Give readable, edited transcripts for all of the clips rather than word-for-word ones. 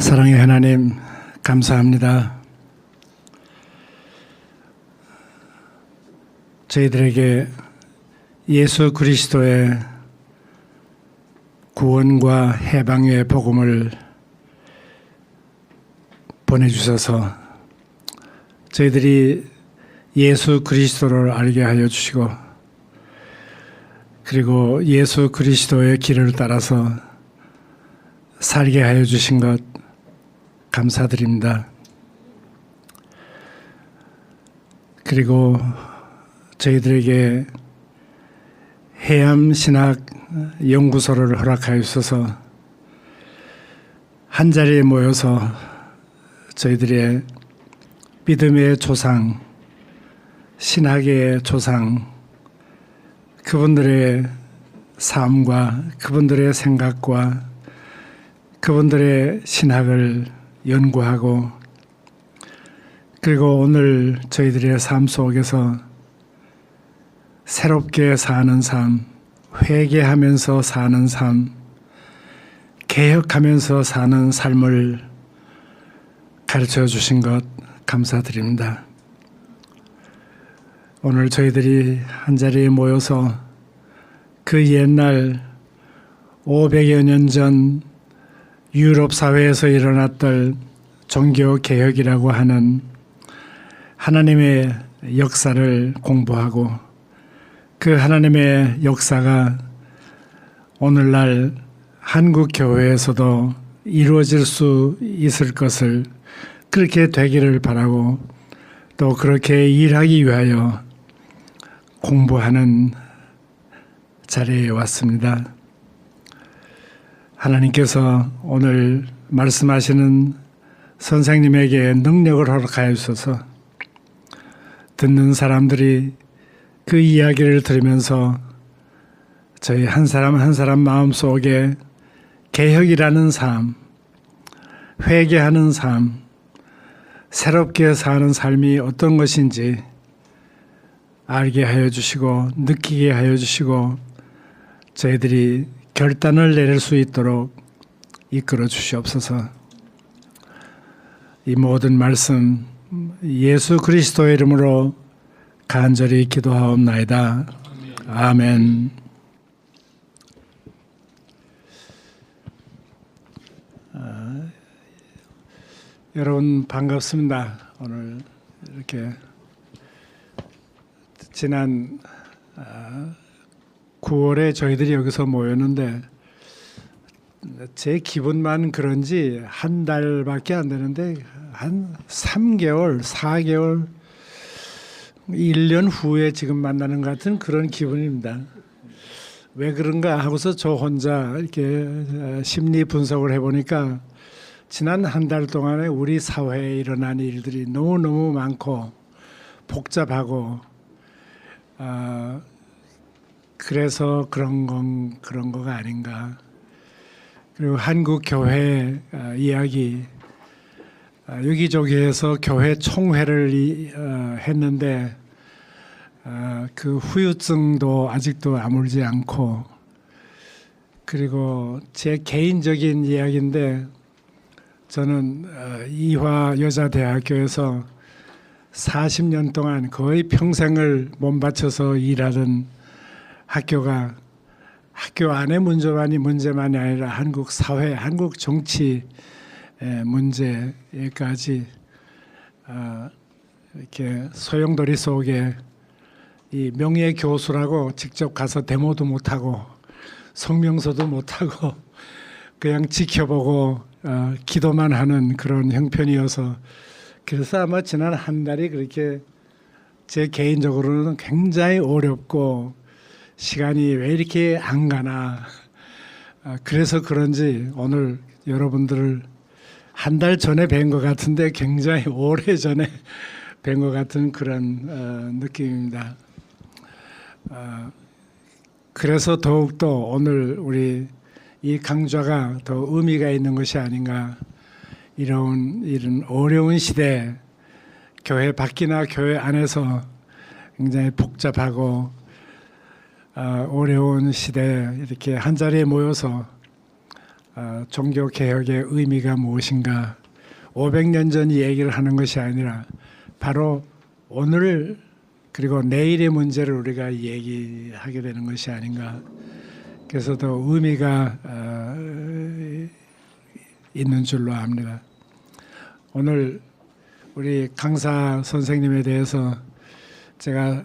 사랑의 하나님, 감사합니다. 저희들에게 예수 그리스도의 구원과 해방의 복음을 보내주셔서 저희들이 예수 그리스도를 알게 하여 주시고, 그리고 예수 그리스도의 길을 따라서 살게 하여 주신 것 감사드립니다. 그리고 저희들에게 해암신학연구소를 허락하여 주셔서 한자리에 모여서 저희들의 믿음의 조상, 신학의 조상, 그분들의 삶과 그분들의 생각과 그분들의 신학을 연구하고, 그리고 오늘 저희들의 삶 속에서 새롭게 사는 삶, 회개하면서 사는 삶, 개혁하면서 사는 삶을 가르쳐 주신 것 감사드립니다. 오늘 저희들이 한자리에 모여서 그 옛날 500여 년 전 유럽 사회에서 일어났던 종교 개혁이라고 하는 하나님의 역사를 공부하고, 그 하나님의 역사가 오늘날 한국 교회에서도 이루어질 수 있을 것을, 그렇게 되기를 바라고, 또 그렇게 일하기 위하여 공부하는 자리에 왔습니다. 하나님께서 오늘 말씀하시는 선생님에게 능력을 허락하여 주셔서 듣는 사람들이 그 이야기를 들으면서 저희 한 사람 한 사람 마음속에 개혁이라는 삶, 회개하는 삶, 새롭게 사는 삶이 어떤 것인지 알게 하여 주시고 느끼게 하여 주시고 저희들이 결단을 내릴 수 있도록 이끌어 주시옵소서. 이 모든 말씀 예수 그리스도의 이름으로 간절히 기도하옵나이다. 아멘. 여러분 반갑습니다. 오늘 이렇게 지난 9월에 저희들이 여기서 모였는데, 제 기분만 그런지 한 달밖에 안 되는데 한 3개월, 4개월, 1년 후에 지금 만나는 것 같은 그런 기분입니다. 왜 그런가 하고서 저 혼자 이렇게 심리 분석을 해보니까 지난 한 달 동안에 우리 사회에 일어난 일들이 너무너무 많고 복잡하고, 그래서 그런 거가 아닌가. 그리고 한국 교회 이야기, 여기저기에서 교회 총회를 했는데 그 후유증도 아직도 아물지 않고, 그리고 제 개인적인 이야기인데, 저는 이화여자대학교에서 40년 동안 거의 평생을 몸바쳐서 일하던 학교가, 학교 안의 문제만이 아니라 한국 사회, 한국 정치 문제까지 이렇게 소용돌이 속에 이 명예교수라고 직접 가서 데모도 못하고 성명서도 못하고 그냥 지켜보고 기도만 하는 그런 형편이어서, 그래서 아마 지난 한 달이 그렇게 제 개인적으로는 굉장히 어렵고 시간이 왜 이렇게 안 가나, 그래서 그런지 오늘 여러분들을 한 달 전에 뵌 것 같은데 굉장히 오래 전에 뵌 것 같은 그런 느낌입니다. 그래서 더욱더 오늘 우리 이 강좌가 더 의미가 있는 것이 아닌가. 이런 어려운 시대, 교회 밖이나 교회 안에서 굉장히 복잡하고 어려운 시대에 이렇게 한 자리에 모여서 종교 개혁의 의미가 무엇인가 500년 전 얘기를 하는 것이 아니라 바로 오늘 그리고 내일의 문제를 우리가 얘기하게 되는 것이 아닌가. 그래서 더 의미가 있는 줄로 압니다. 오늘 우리 강사 선생님에 대해서 제가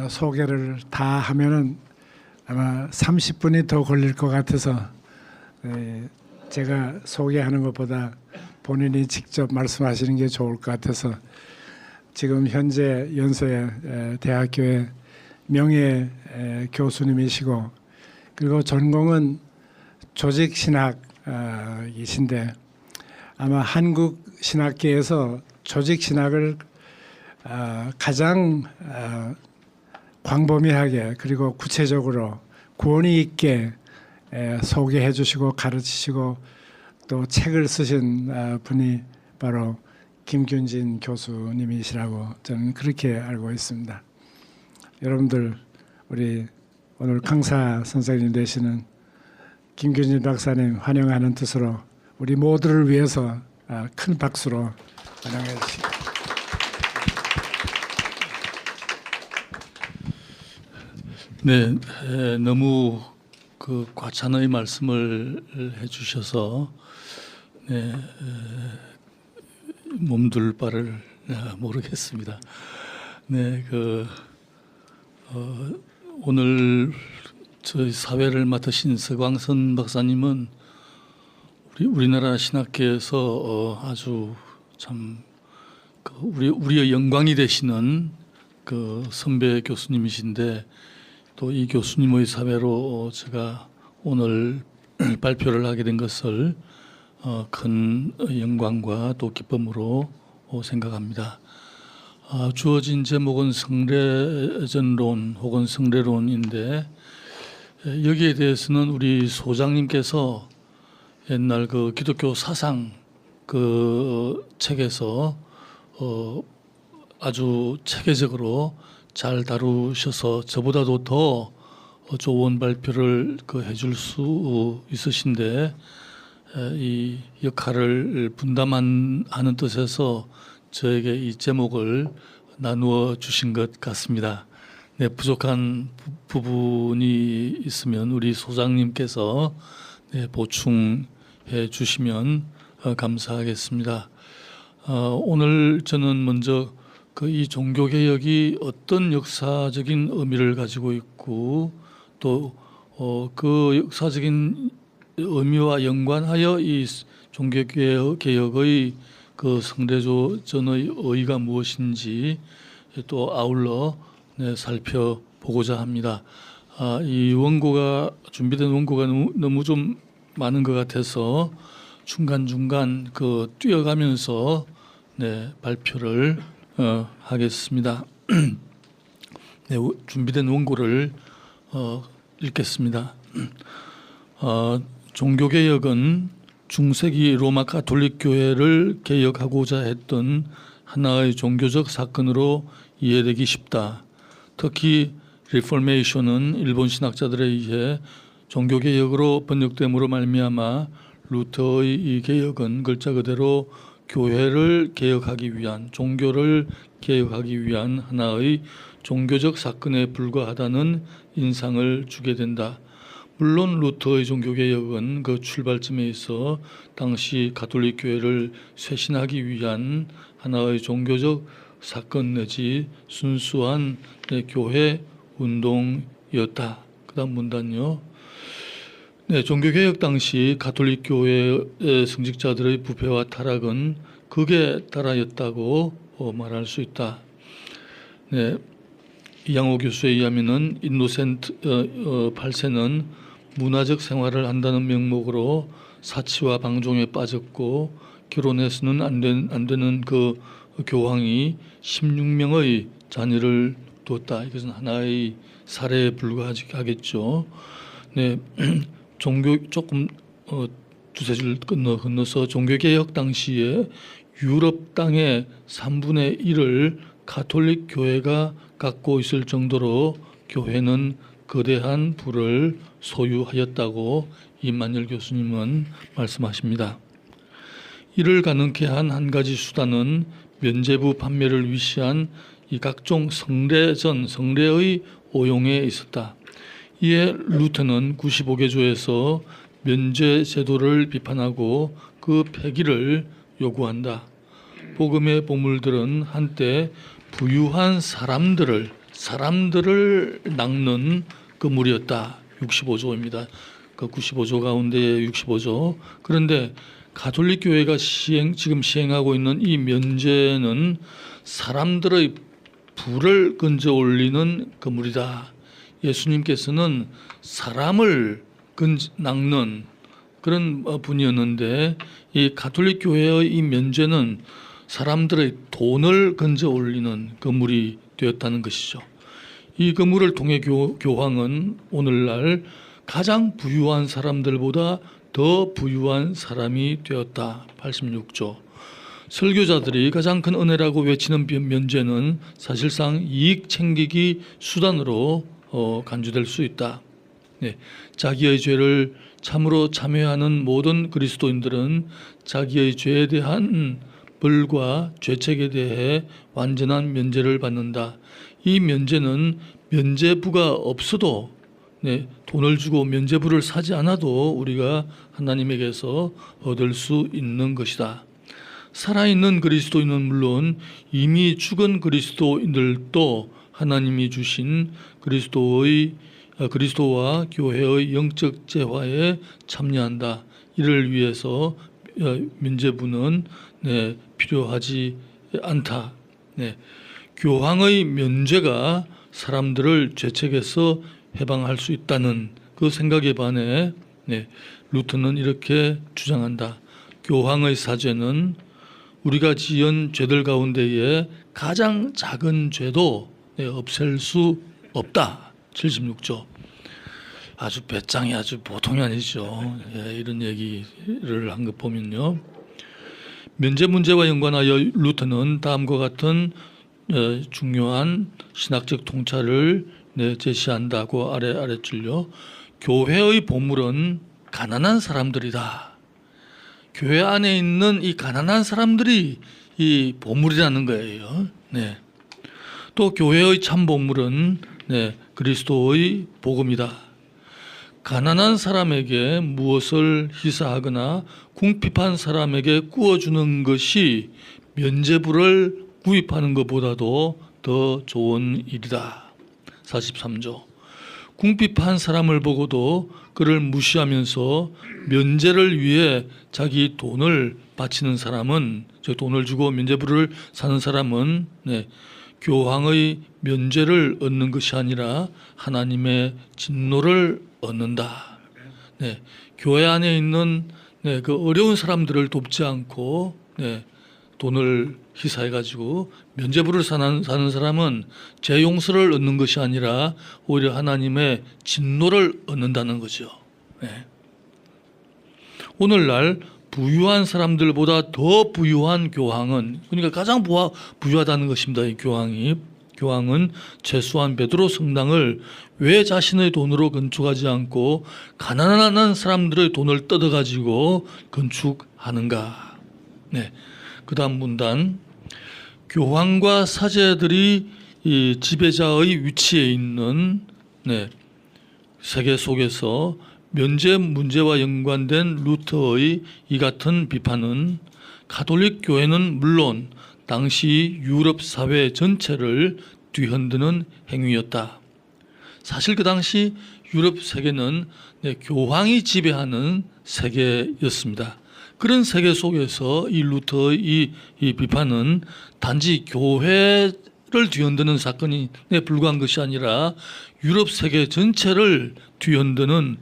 소개를 다 하면은 아마 30분이 더 걸릴 것 같아서 제가 소개하는 것보다 본인이 직접 말씀하시는 게 좋을 것 같아서 지금 현재 연세 대학교의 명예 교수님이시고 그리고 전공은 조직신학이신데 아마 한국 신학계에서 조직신학을 가장 광범위하게 그리고 구체적으로 권위 있게 소개해 주시고 가르치시고 또 책을 쓰신 분이 바로 김균진 교수님이시라고 저는 그렇게 알고 있습니다. 여러분들 우리 오늘 강사 선생님 되시는 김균진 박사님 환영하는 뜻으로 우리 모두를 위해서 큰 박수로 환영해 주시기 바랍니다. 네, 너무 그 과찬의 말씀을 해주셔서 몸둘 바를 모르겠습니다. 네, 오늘 저희 사회를 맡으신 서광선 박사님은 우리나라 신학계에서 아주 참 우리의 영광이 되시는 그 선배 교수님이신데 또 이 교수님의 사회로 제가 오늘 발표를 하게 된 것을 큰 영광과 또 기쁨으로 생각합니다. 주어진 제목은 성례전론 혹은 성례론인데 여기에 대해서는 우리 소장님께서 옛날 그 기독교 사상 그 책에서 아주 체계적으로 잘 다루셔서 저보다도 더 좋은 발표를 해줄 수 있으신데 이 역할을 분담하는 뜻에서 저에게 이 제목을 나누어 주신 것 같습니다. 네, 부족한 부분이 있으면 우리 소장님께서 보충해 주시면 감사하겠습니다. 오늘 저는 먼저 이 종교개혁이 어떤 역사적인 의미를 가지고 있고 또 그 역사적인 의미와 연관하여 이 종교개혁의 그 성례전의 의의가 무엇인지 또 아울러 살펴보고자 합니다. 이 원고가 준비된 원고가 너무 좀 많은 것 같아서 중간중간 뛰어가면서 발표를 하겠습니다. 준비된 원고를 읽겠습니다. 종교개혁은 중세기 로마 가톨릭 교회를 개혁하고자 했던 하나의 종교적 사건으로 이해되기 쉽다. 특히 리포메이션은 일본 신학자들에 의해 종교개혁으로 번역됨으로 말미암아 루터의 이 개혁은 글자 그대로 교회를 개혁하기 위한 종교를 개혁하기 위한 하나의 종교적 사건에 불과하다는 인상을 주게 된다. 물론 루터의 종교개혁은 그 출발점에 있어 당시 가톨릭 교회를 쇄신하기 위한 하나의 종교적 사건 내지 순수한 교회 운동이었다. 그다음 문단요. 종교개혁 당시 가톨릭 교회의 성직자들의 부패와 타락은 극에 달하였다고 말할 수 있다. 이양호 교수에 의하면은 인노센트 8세는 문화적 생활을 한다는 명목으로 사치와 방종에 빠졌고 결혼해서는 안 되는 그 교황이 16명의 자녀를 두었다. 이것은 하나의 사례에 불과하겠죠. 종교 조금 두세 줄 건너서 종교개혁 당시에 유럽 땅의 3분의 1을 가톨릭 교회가 갖고 있을 정도로 교회는 거대한 부를 소유하였다고 이만열 교수님은 말씀하십니다. 이를 가능케 한 한 가지 수단은 면죄부 판매를 위시한 이 각종 성례의 오용에 있었다. 이에 루터는 95개조에서 면죄 제도를 비판하고 그 폐기를 요구한다. 복음의 보물들은 한때 부유한 사람들을 낚는 그물이었다. 65조입니다. 그 95조 가운데 65조. 그런데 가톨릭 교회가 지금 시행하고 있는 이 면죄는 사람들의 부를 건져 올리는 그물이다. 예수님께서는 사람을 낚는 그런 분이었는데 이 가톨릭 교회의 이 면죄는 사람들의 돈을 건져 올리는 그물이 되었다는 것이죠. 이 그물을 통해 교황은 오늘날 가장 부유한 사람들보다 더 부유한 사람이 되었다. 86조. 설교자들이 가장 큰 은혜라고 외치는 면죄는 사실상 이익 챙기기 수단으로 간주될 수 있다. 네, 자기의 죄를 참으로 참회하는 모든 그리스도인들은 자기의 죄에 대한 벌과 죄책에 대해 완전한 면죄를 받는다. 이 면죄는 면죄부가 없어도 돈을 주고 면죄부를 사지 않아도 우리가 하나님에게서 얻을 수 있는 것이다. 살아있는 그리스도인은 물론 이미 죽은 그리스도인들도 하나님이 주신 그리스도와 교회의 영적 재화에 참여한다. 이를 위해서 면죄부는 필요하지 않다. 교황의 면죄가 사람들을 죄책에서 해방할 수 있다는 그 생각에 반해 루터는 이렇게 주장한다. 교황의 사죄는 우리가 지은 죄들 가운데에 가장 작은 죄도 없앨 수 없다. 76조. 아주 배짱이 아주 보통이 아니죠. 이런 얘기를 한 거 보면요. 면죄 문제와 연관하여 루터는 다음과 같은 중요한 신학적 통찰을 제시한다고 아래줄요. 교회의 보물은 가난한 사람들이다. 교회 안에 있는 이 가난한 사람들이 이 보물이라는 거예요. 또 교회의 참 보물은 그리스도의 복음이다. 가난한 사람에게 무엇을 희사하거나 궁핍한 사람에게 구워주는 것이 면죄부를 구입하는 것보다도 더 좋은 일이다. 43조. 궁핍한 사람을 보고도 그를 무시하면서 면죄를 위해 자기 돈을 바치는 사람은, 돈을 주고 면죄부를 사는 사람은 교황의 면죄를 얻는 것이 아니라 하나님의 진노를 얻는다. 교회 안에 있는 그 어려운 사람들을 돕지 않고 돈을 희사해가지고 면죄부를 사는 사람은 죄 용서를 얻는 것이 아니라 오히려 하나님의 진노를 얻는다는 거죠. 오늘날 부유한 사람들보다 더 부유한 교황은, 그러니까 가장 부유하다는 것입니다. 이 교황은 최소한 베드로 성당을 왜 자신의 돈으로 건축하지 않고 가난한 사람들의 돈을 뜯어가지고 건축하는가. 그 다음 문단. 교황과 사제들이 이 지배자의 위치에 있는 세계 속에서 면죄 문제와 연관된 루터의 이 같은 비판은 가톨릭 교회는 물론 당시 유럽 사회 전체를 뒤흔드는 행위였다. 사실 그 당시 유럽 세계는 교황이 지배하는 세계였습니다. 그런 세계 속에서 이 루터의 이 비판은 단지 교회를 뒤흔드는 사건이 불과한 것이 아니라 유럽 세계 전체를 뒤흔드는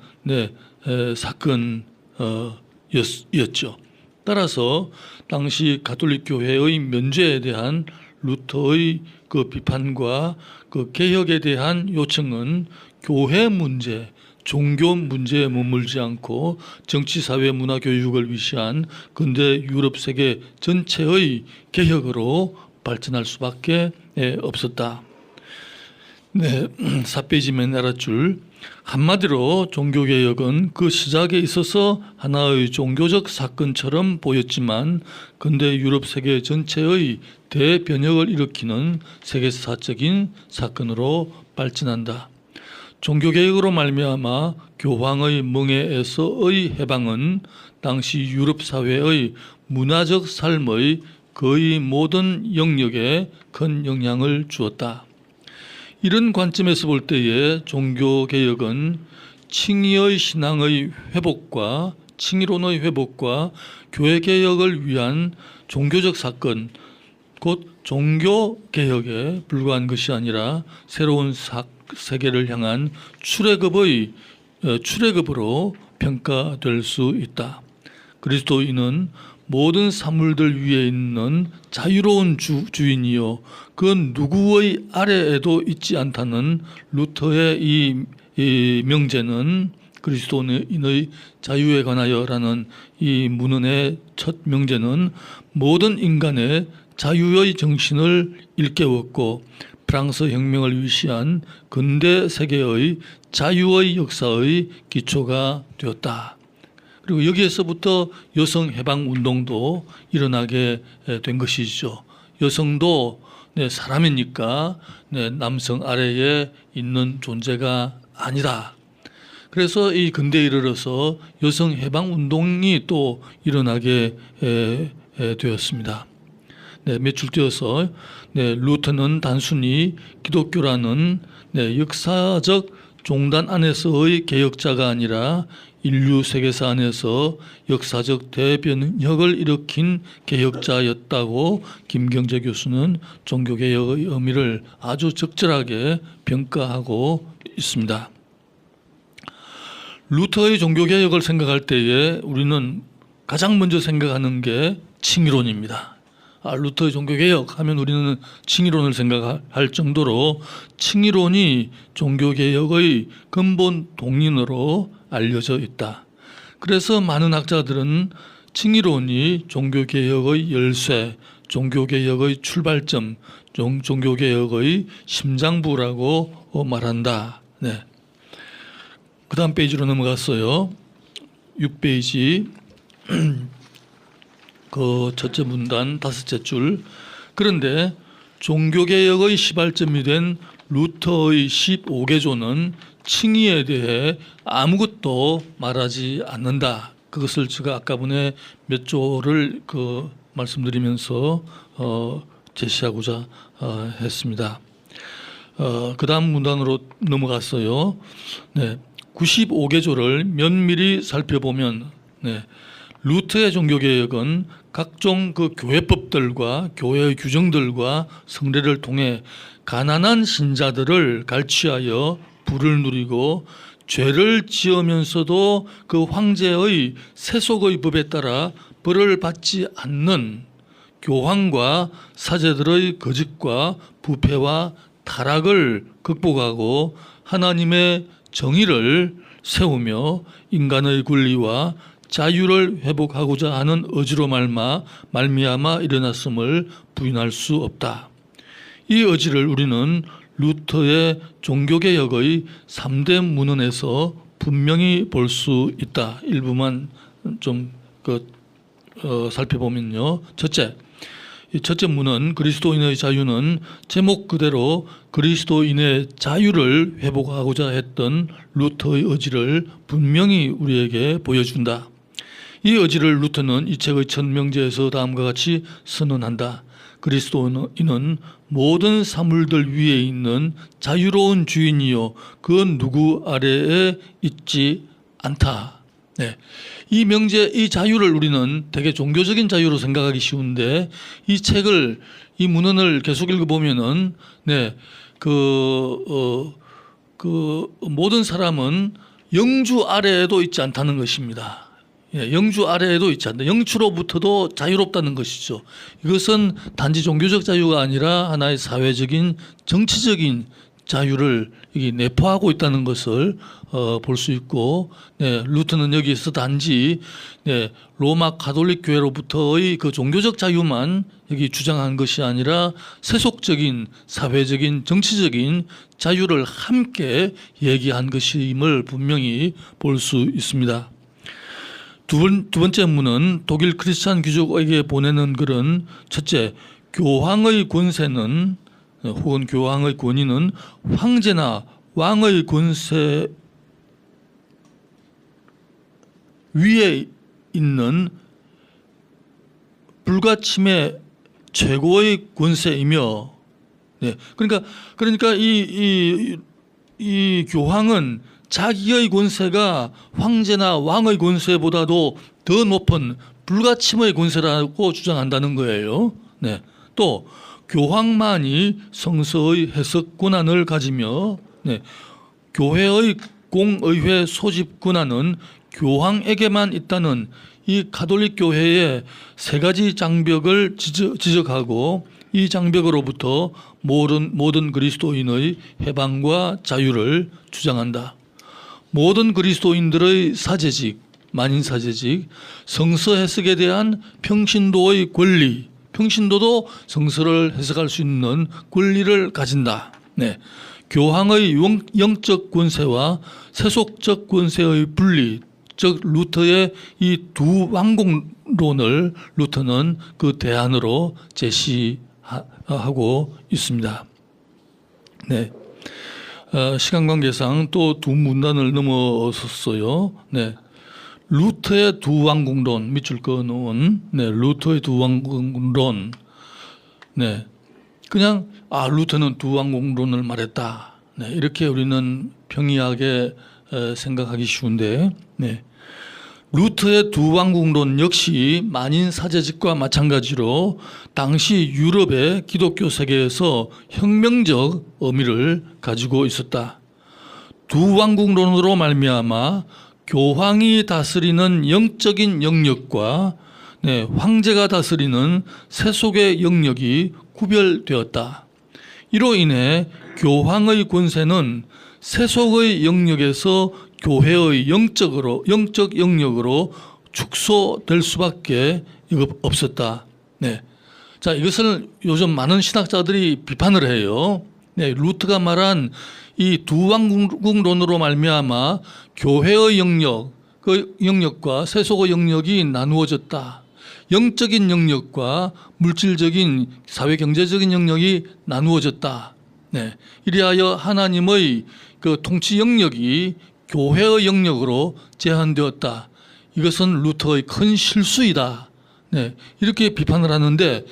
사건이었죠. 따라서 당시 가톨릭 교회의 면죄에 대한 루터의 그 비판과 그 개혁에 대한 요청은 교회 문제, 종교 문제에 머물지 않고 정치, 사회, 문화, 교육을 위시한 근대 유럽 세계 전체의 개혁으로 발전할 수밖에 없었다. 4페이지 맨 아랫줄. 한마디로 종교개혁은 그 시작에 있어서 하나의 종교적 사건처럼 보였지만 근대 유럽 세계 전체의 대변혁을 일으키는 세계사적인 사건으로 발전한다. 종교개혁으로 말미암아 교황의 멍에에서의 해방은 당시 유럽 사회의 문화적 삶의 거의 모든 영역에 큰 영향을 주었다. 이런 관점에서 볼 때에 종교개혁은 칭의의 신앙의 회복과 칭의론의 회복과 교회개혁을 위한 종교적 사건, 곧 종교개혁에 불과한 것이 아니라 새로운 세계를 향한 출애굽으로 평가될 수 있다. 그리스도인은 모든 사물들 위에 있는 자유로운 주인이요 그 누구의 아래에도 있지 않다는 루터의 이 명제는 그리스도인의 자유에 관하여라는 이 문헌의 첫 명제는 모든 인간의 자유의 정신을 일깨웠고 프랑스 혁명을 위시한 근대 세계의 자유의 역사의 기초가 되었다. 그리고 여기에서부터 여성 해방 운동도 일어나게 된 것이죠. 여성도 사람이니까 남성 아래에 있는 존재가 아니다. 그래서 이 근대에 이르러서 여성 해방 운동이 또 일어나게 되었습니다. 며칠 뒤어서 루터는 단순히 기독교라는 역사적 종단 안에서의 개혁자가 아니라 인류 세계사 안에서 역사적 대변혁을 일으킨 개혁자였다고 김경재 교수는 종교개혁의 의미를 아주 적절하게 평가하고 있습니다. 루터의 종교개혁을 생각할 때에 우리는 가장 먼저 생각하는 게 칭의론입니다. 루터의 종교개혁 하면 우리는 칭의론을 생각할 정도로 칭의론이 종교개혁의 근본 동인으로 알려져 있다. 그래서 많은 학자들은 칭의론이 종교개혁의 열쇠, 종교개혁의 출발점, 종교개혁의 심장부라고 말한다. 그 다음 페이지로 넘어갔어요. 6페이지 그 첫째 문단 다섯째 줄. 그런데 종교개혁의 시발점이 된 루터의 15개조는 칭의에 대해 아무것도 말하지 않는다. 그것을 제가 아까 전에 몇 조를 말씀드리면서 제시하고자 했습니다. 그 다음 문단으로 넘어갔어요. 95개조를 면밀히 살펴보면 루터의 종교개혁은 각종 그 교회법들과 교회의 규정들과 성례를 통해 가난한 신자들을 갈취하여 부를 누리고 죄를 지으면서도 그 황제의 세속의 법에 따라 벌을 받지 않는 교황과 사제들의 거짓과 부패와 타락을 극복하고 하나님의 정의를 세우며 인간의 권리와 자유를 회복하고자 하는 의지로 말미암아 일어났음을 부인할 수 없다. 이 의지를 우리는 루터의 종교개혁의 3대 문헌에서 분명히 볼 수 있다. 일부만 좀 살펴보면요. 첫째 문헌 그리스도인의 자유는 제목 그대로 그리스도인의 자유를 회복하고자 했던 루터의 의지를 분명히 우리에게 보여준다. 이 의지를 루터는 이 책의 첫 명제에서 다음과 같이 선언한다. 그리스도인은 모든 사물들 위에 있는 자유로운 주인이요 그 누구 아래에 있지 않다. 이 명제, 이 자유를 우리는 되게 종교적인 자유로 생각하기 쉬운데 이 책을 이 문헌을 계속 읽어보면은 모든 사람은 영주 아래에도 있지 않다는 것입니다. 영주 아래에도 있지 않다. 영주로부터도 자유롭다는 것이죠. 이것은 단지 종교적 자유가 아니라 하나의 사회적인 정치적인 자유를 여기 내포하고 있다는 것을 볼 수 있고, 네, 루터는 여기에서 단지 네, 로마 가톨릭 교회로부터의 그 종교적 자유만 여기 주장한 것이 아니라 세속적인, 사회적인, 정치적인 자유를 함께 얘기한 것임을 분명히 볼 수 있습니다. 두 번째 문은 독일 크리스찬 귀족에게 보내는 글은 첫째, 교황의 권세는 혹은 교황의 권위는 황제나 왕의 권세 위에 있는 불가침의 최고의 권세이며, 네, 그러니까 이 교황은 자기의 권세가 황제나 왕의 권세보다도 더 높은 불가침의 권세라고 주장한다는 거예요. 네, 또 교황만이 성서의 해석 권한을 가지며, 네, 교회의 공의회 소집 권한은 교황에게만 있다는 이 가톨릭 교회의 세 가지 장벽을 지적하고 이 장벽으로부터 모든 그리스도인의 해방과 자유를 주장한다. 모든 그리스도인들의 사제직, 만인사제직, 성서 해석에 대한 평신도의 권리, 평신도도 성서를 해석할 수 있는 권리를 가진다. 네, 교황의 영적 권세와 세속적 권세의 분리, 즉 루터의 이 두 왕국론을 루터는 그 대안으로 제시하고 있습니다. 네, 시간 관계상 또 두 문단을 넘어섰어요. 네, 루터의 두 왕국론 밑줄 그어놓은 네, 루터의 두 왕국론. 네, 그냥 루터는 두 왕국론을 말했다. 네, 이렇게 우리는 평이하게 생각하기 쉬운데, 네, 루터의 두 왕국론 역시 만인 사제직과 마찬가지로 당시 유럽의 기독교 세계에서 혁명적 의미를 가지고 있었다. 두 왕국론으로 말미암아 교황이 다스리는 영적인 영역과 네, 황제가 다스리는 세속의 영역이 구별되었다. 이로 인해 교황의 권세는 세속의 영역에서 교회의 영적 영역으로 축소될 수밖에 없었다. 네, 자, 이것을 요즘 많은 신학자들이 비판을 해요. 네, 루터가 말한 이 두 왕국론으로 말미암아 교회의 영역, 그 영역과 세속의 영역이 나누어졌다. 영적인 영역과 물질적인 사회 경제적인 영역이 나누어졌다. 네, 이리하여 하나님의 그 통치 영역이 교회의 영역으로 제한되었다. 이것은 루터의 큰 실수이다. 네, 이렇게 비판을 하는데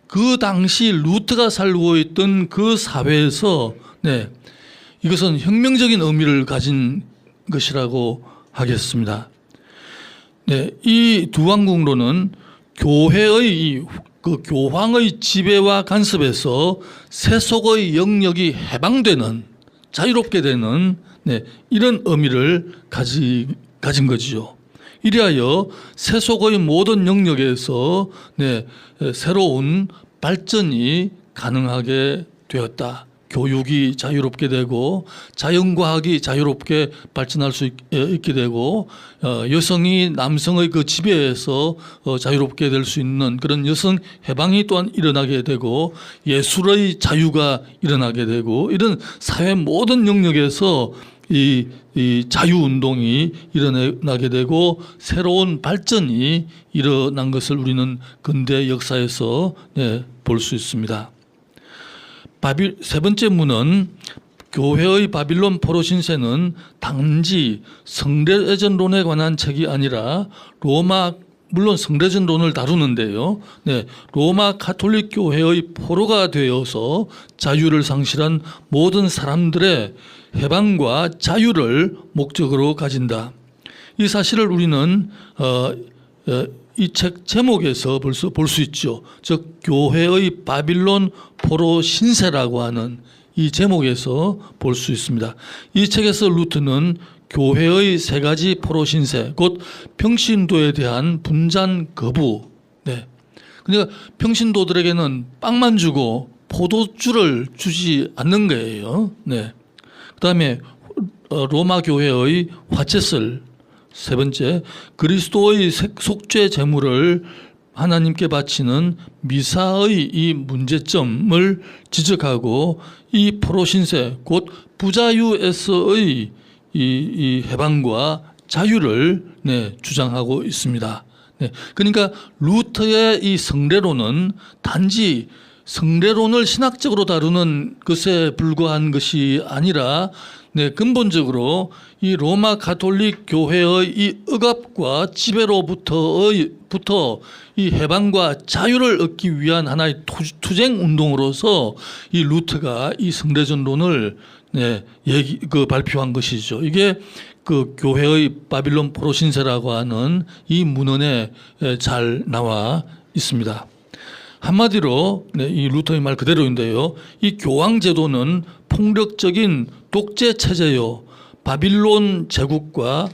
그 당시 루터가 살고 있던 그 사회에서 네, 이것은 혁명적인 의미를 가진 것이라고 하겠습니다. 네, 이 두 왕국론은 교회의 그 교황의 지배와 간섭에서 세속의 영역이 해방되는, 자유롭게 되는 네, 이런 의미를 가진 것이죠. 이리하여 세속의 모든 영역에서 네, 새로운 발전이 가능하게 되었다. 교육이 자유롭게 되고 자연과학이 자유롭게 발전할 수 있게 되고 여성이 남성의 그 지배에서 자유롭게 될 수 있는 그런 여성 해방이 또한 일어나게 되고 예술의 자유가 일어나게 되고 이런 사회 모든 영역에서 이 자유운동이 일어나게 되고 새로운 발전이 일어난 것을 우리는 근대 역사에서 볼 수 있습니다. 세 번째 문은 교회의 바빌론 포로 신세는 단지 성례전론에 관한 책이 아니라 물론 성례전론을 다루는데요. 네, 로마 가톨릭 교회의 포로가 되어서 자유를 상실한 모든 사람들의 해방과 자유를 목적으로 가진다. 이 사실을 우리는 이 책 제목에서 벌써 볼 수 있죠. 즉 교회의 바빌론 포로 신세라고 하는 이 제목에서 볼 수 있습니다. 이 책에서 루터는 교회의 세 가지 포로 신세, 곧 평신도에 대한 분잔 거부. 네. 그러니까 평신도들에게는 빵만 주고 포도주를 주지 않는 거예요. 네. 그다음에 로마 교회의 화채설, 세 번째, 그리스도의 속죄 제물을 하나님께 바치는 미사의 이 문제점을 지적하고 이 포로신세 곧 부자유에서의 이 해방과 자유를 주장하고 있습니다. 네, 그러니까 루터의 이 성례론은 단지 성례론을 신학적으로 다루는 것에 불과한 것이 아니라 근본적으로 이 로마 가톨릭 교회의 이 억압과 지배로부터 이 해방과 자유를 얻기 위한 하나의 투쟁 운동으로서 이 루터가 이 성례전론을 발표한 것이죠. 이게 그 교회의 바빌론 포로신세라고 하는 이 문헌에 잘 나와 있습니다. 한마디로 이 루터의 말 그대로인데요. 이 교황 제도는 폭력적인 독재 체제요, 바빌론 제국과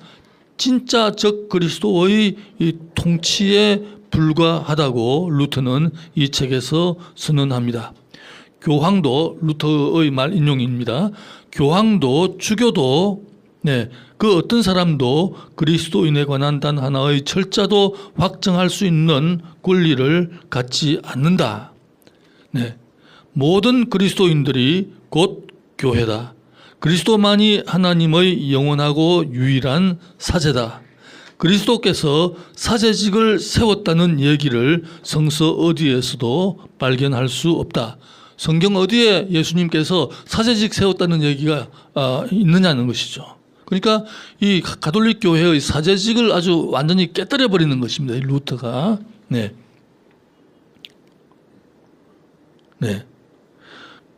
진짜 적 그리스도의 이 통치에 불과하다고 루터는 이 책에서 선언합니다. 교황도, 루터의 말 인용입니다. 교황도 주교도 그 어떤 사람도 그리스도인에 관한 단 하나의 철자도 확정할 수 있는 권리를 갖지 않는다. 모든 그리스도인들이 곧 교회다. 그리스도만이 하나님의 영원하고 유일한 사제다. 그리스도께서 사제직을 세웠다는 얘기를 성서 어디에서도 발견할 수 없다. 성경 어디에 예수님께서 사제직 세웠다는 얘기가 있느냐는 것이죠. 그러니까 이 가톨릭 교회의 사제직을 아주 완전히 깨뜨려 버리는 것입니다. 이 루터가. 네.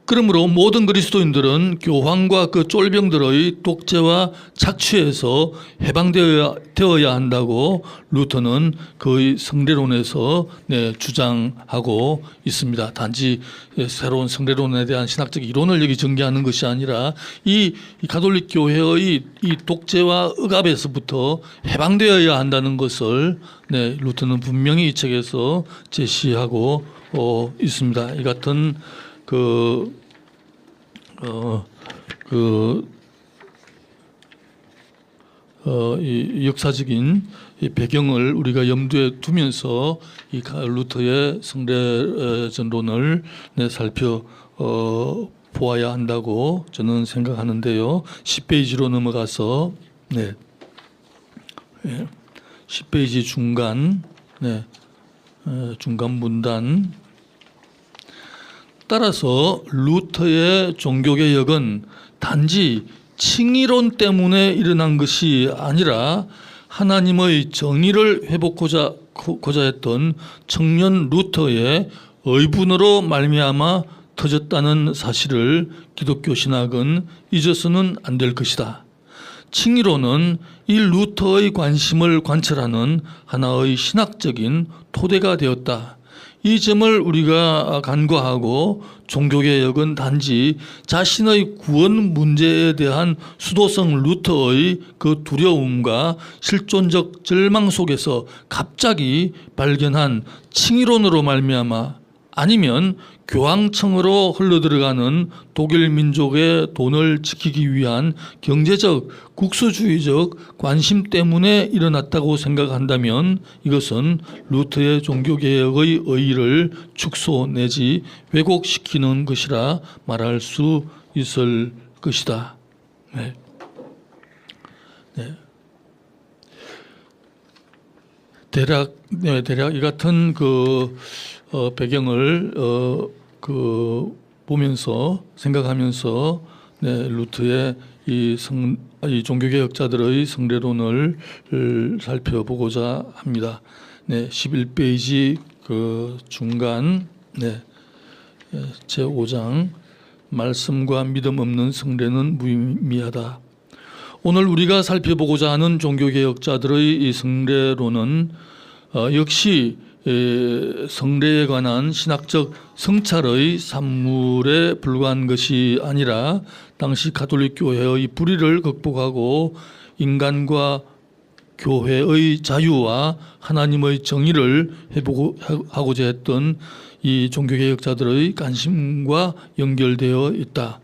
그러므로 모든 그리스도인들은 교황과 그 쫄병들의 독재와 착취에서 해방되어야 한다고 루터는 그의 성례론에서 주장하고 있습니다. 단지 새로운 성례론에 대한 신학적 이론을 여기 전개하는 것이 아니라 이 가톨릭 교회의 이 독재와 억압에서부터 해방되어야 한다는 것을 루터는 분명히 이 책에서 제시하고 있습니다. 이 같은 이 역사적인 이 배경을 우리가 염두에 두면서 이 루터의 성례전론을 살펴보아야 한다고 저는 생각하는데요. 10페이지로 넘어가서 10페이지 중간 중간 문단. 따라서 루터의 종교개혁은 단지 칭의론 때문에 일어난 것이 아니라 하나님의 정의를 회복하고자 했던 청년 루터의 의분으로 말미암아 터졌다는 사실을 기독교 신학은 잊어서는 안 될 것이다. 칭의론은 이 루터의 관심을 관철하는 하나의 신학적인 토대가 되었다. 이 점을 우리가 간과하고 종교개혁은 단지 자신의 구원 문제에 대한 수도성 루터의 그 두려움과 실존적 절망 속에서 갑자기 발견한 칭의론으로 말미암아 아니면 교황청으로 흘러들어가는 독일 민족의 돈을 지키기 위한 경제적, 국수주의적 관심 때문에 일어났다고 생각한다면 이것은 루터의 종교개혁의 의의를 축소 내지 왜곡시키는 것이라 말할 수 있을 것이다. 대략 이 같은 배경을 보면서 생각하면서 루터의 이 종교개혁자들의 성례론을 살펴보고자 합니다. 11페이지 중간 제5장 말씀과 믿음 없는 성례는 무의미하다. 오늘 우리가 살펴보고자 하는 종교개혁자들의 이 성례론은 역시 성례에 관한 신학적 성찰의 산물에 불과한 것이 아니라 당시 가톨릭 교회의 불의를 극복하고 인간과 교회의 자유와 하나님의 정의를 회복하고자 했던 이 종교개혁자들의 관심과 연결되어 있다.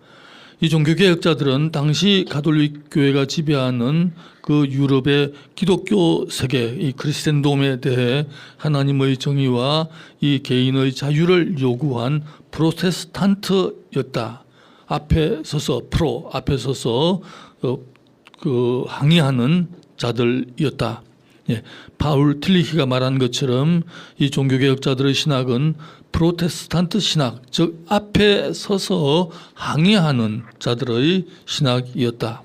이 종교개혁자들은 당시 가톨릭 교회가 지배하는 그 유럽의 기독교 세계, 이 크리스텐돔에 대해 하나님의 정의와 이 개인의 자유를 요구한 프로테스탄트였다. 앞에 서서 그 항의하는 자들이었다. 예, 바울 틸리히가 말한 것처럼 이 종교개혁자들의 신학은 프로테스탄트 신학, 즉 앞에 서서 항의하는 자들의 신학이었다.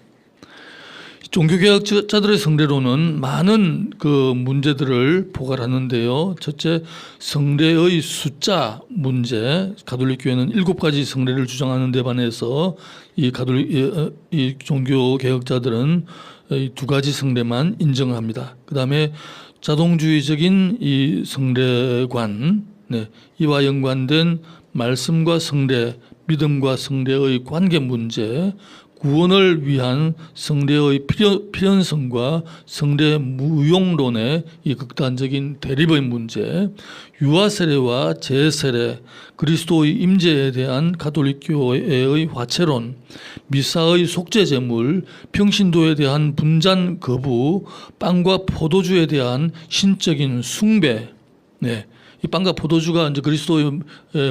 종교개혁자들의 성례로는 많은 그 문제들을 포괄하는데요. 첫째, 성례의 숫자 문제. 가톨릭 교회는 7가지 성례를 주장하는 데 반해서 이 종교개혁자들은 이 2가지 성례만 인정합니다. 그다음에 자동주의적인 이 성례관, 네, 이와 연관된 말씀과 성례, 믿음과 성례의 관계 문제, 구원을 위한 성례의 필연성과 성례 무용론의 이 극단적인 대립의 문제, 유아 세례와 재세례, 그리스도의 임재에 대한 가톨릭 교회의 화채론, 미사의 속죄 제물, 평신도에 대한 분잔 거부, 빵과 포도주에 대한 신적인 숭배, 네. 이 빵과 포도주가 이제 그리스도의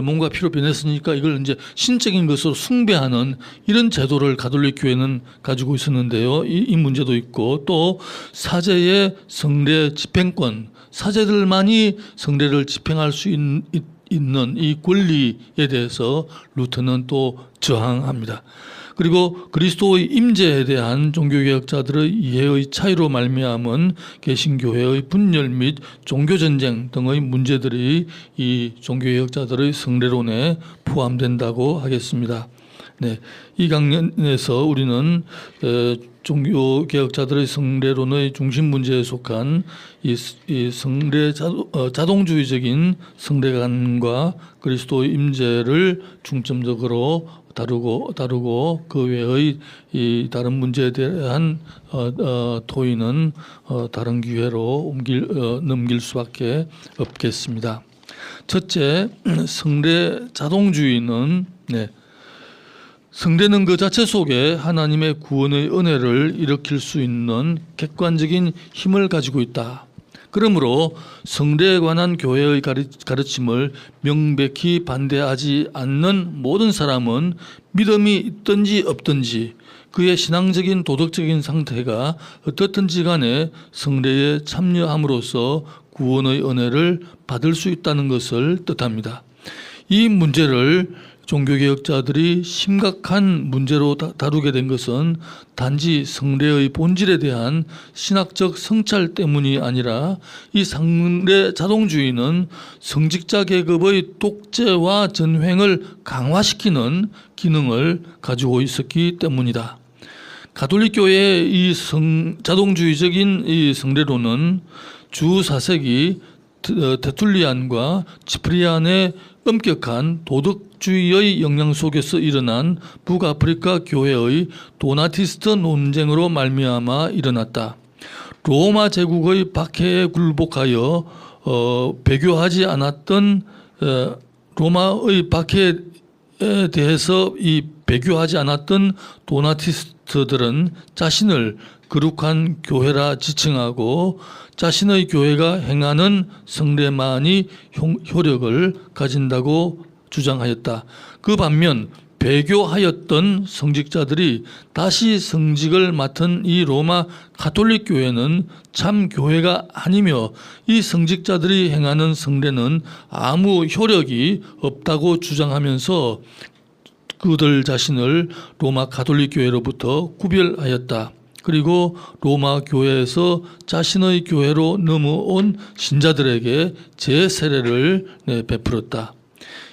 몸과 피로 변했으니까 이걸 이제 신적인 것으로 숭배하는 이런 제도를 가톨릭 교회는 가지고 있었는데요. 이 문제도 있고, 또 사제의 성례 집행권, 사제들만이 성례를 집행할 수 있는 이 권리에 대해서 루터는 또 저항합니다. 그리고 그리스도의 임재에 대한 종교개혁자들의 이해의 차이로 말미암은 개신교회의 분열 및 종교전쟁 등의 문제들이 이 종교개혁자들의 성례론에 포함된다고 하겠습니다. 네, 이 강연에서 우리는 종교개혁자들의 성례론의 중심 문제에 속한 이 성례 자동주의적인 성례관과 그리스도의 임재를 중점적으로 다루고 그 외의 이 다른 문제에 대한 토의는 다른 기회로 넘길 수밖에 없겠습니다. 첫째, 성례 자동주의는 성례는 그 자체 속에 하나님의 구원의 은혜를 일으킬 수 있는 객관적인 힘을 가지고 있다. 그러므로 성례에 관한 교회의 가르침을 명백히 반대하지 않는 모든 사람은 믿음이 있든지 없든지 그의 신앙적인 도덕적인 상태가 어떻든지 간에 성례에 참여함으로써 구원의 은혜를 받을 수 있다는 것을 뜻합니다. 이 문제를 종교개혁자들이 심각한 문제로 다루게 된 것은 단지 성례의 본질에 대한 신학적 성찰 때문이 아니라 이 성례 자동주의는 성직자 계급의 독재와 전횡을 강화시키는 기능을 가지고 있었기 때문이다. 가톨릭 교회의 이 자동주의적인 이 성례론은 주 4세기 테툴리안과 치프리안의 엄격한 도덕주의의 영향 속에서 일어난 북아프리카 교회의 도나티스트 논쟁으로 말미암아 일어났다. 로마 제국의 박해에 굴복하여 배교하지 않았던 로마의 박해에 대해서 이 배교하지 않았던 도나티스트들은 자신을 거룩한 교회라 지칭하고 자신의 교회가 행하는 성례만이 효력을 가진다고 주장하였다. 그 반면 배교하였던 성직자들이 다시 성직을 맡은 이 로마 가톨릭 교회는 참 교회가 아니며 이 성직자들이 행하는 성례는 아무 효력이 없다고 주장하면서 그들 자신을 로마 가톨릭 교회로부터 구별하였다. 그리고 로마 교회에서 자신의 교회로 넘어온 신자들에게 재세례를 베풀었다.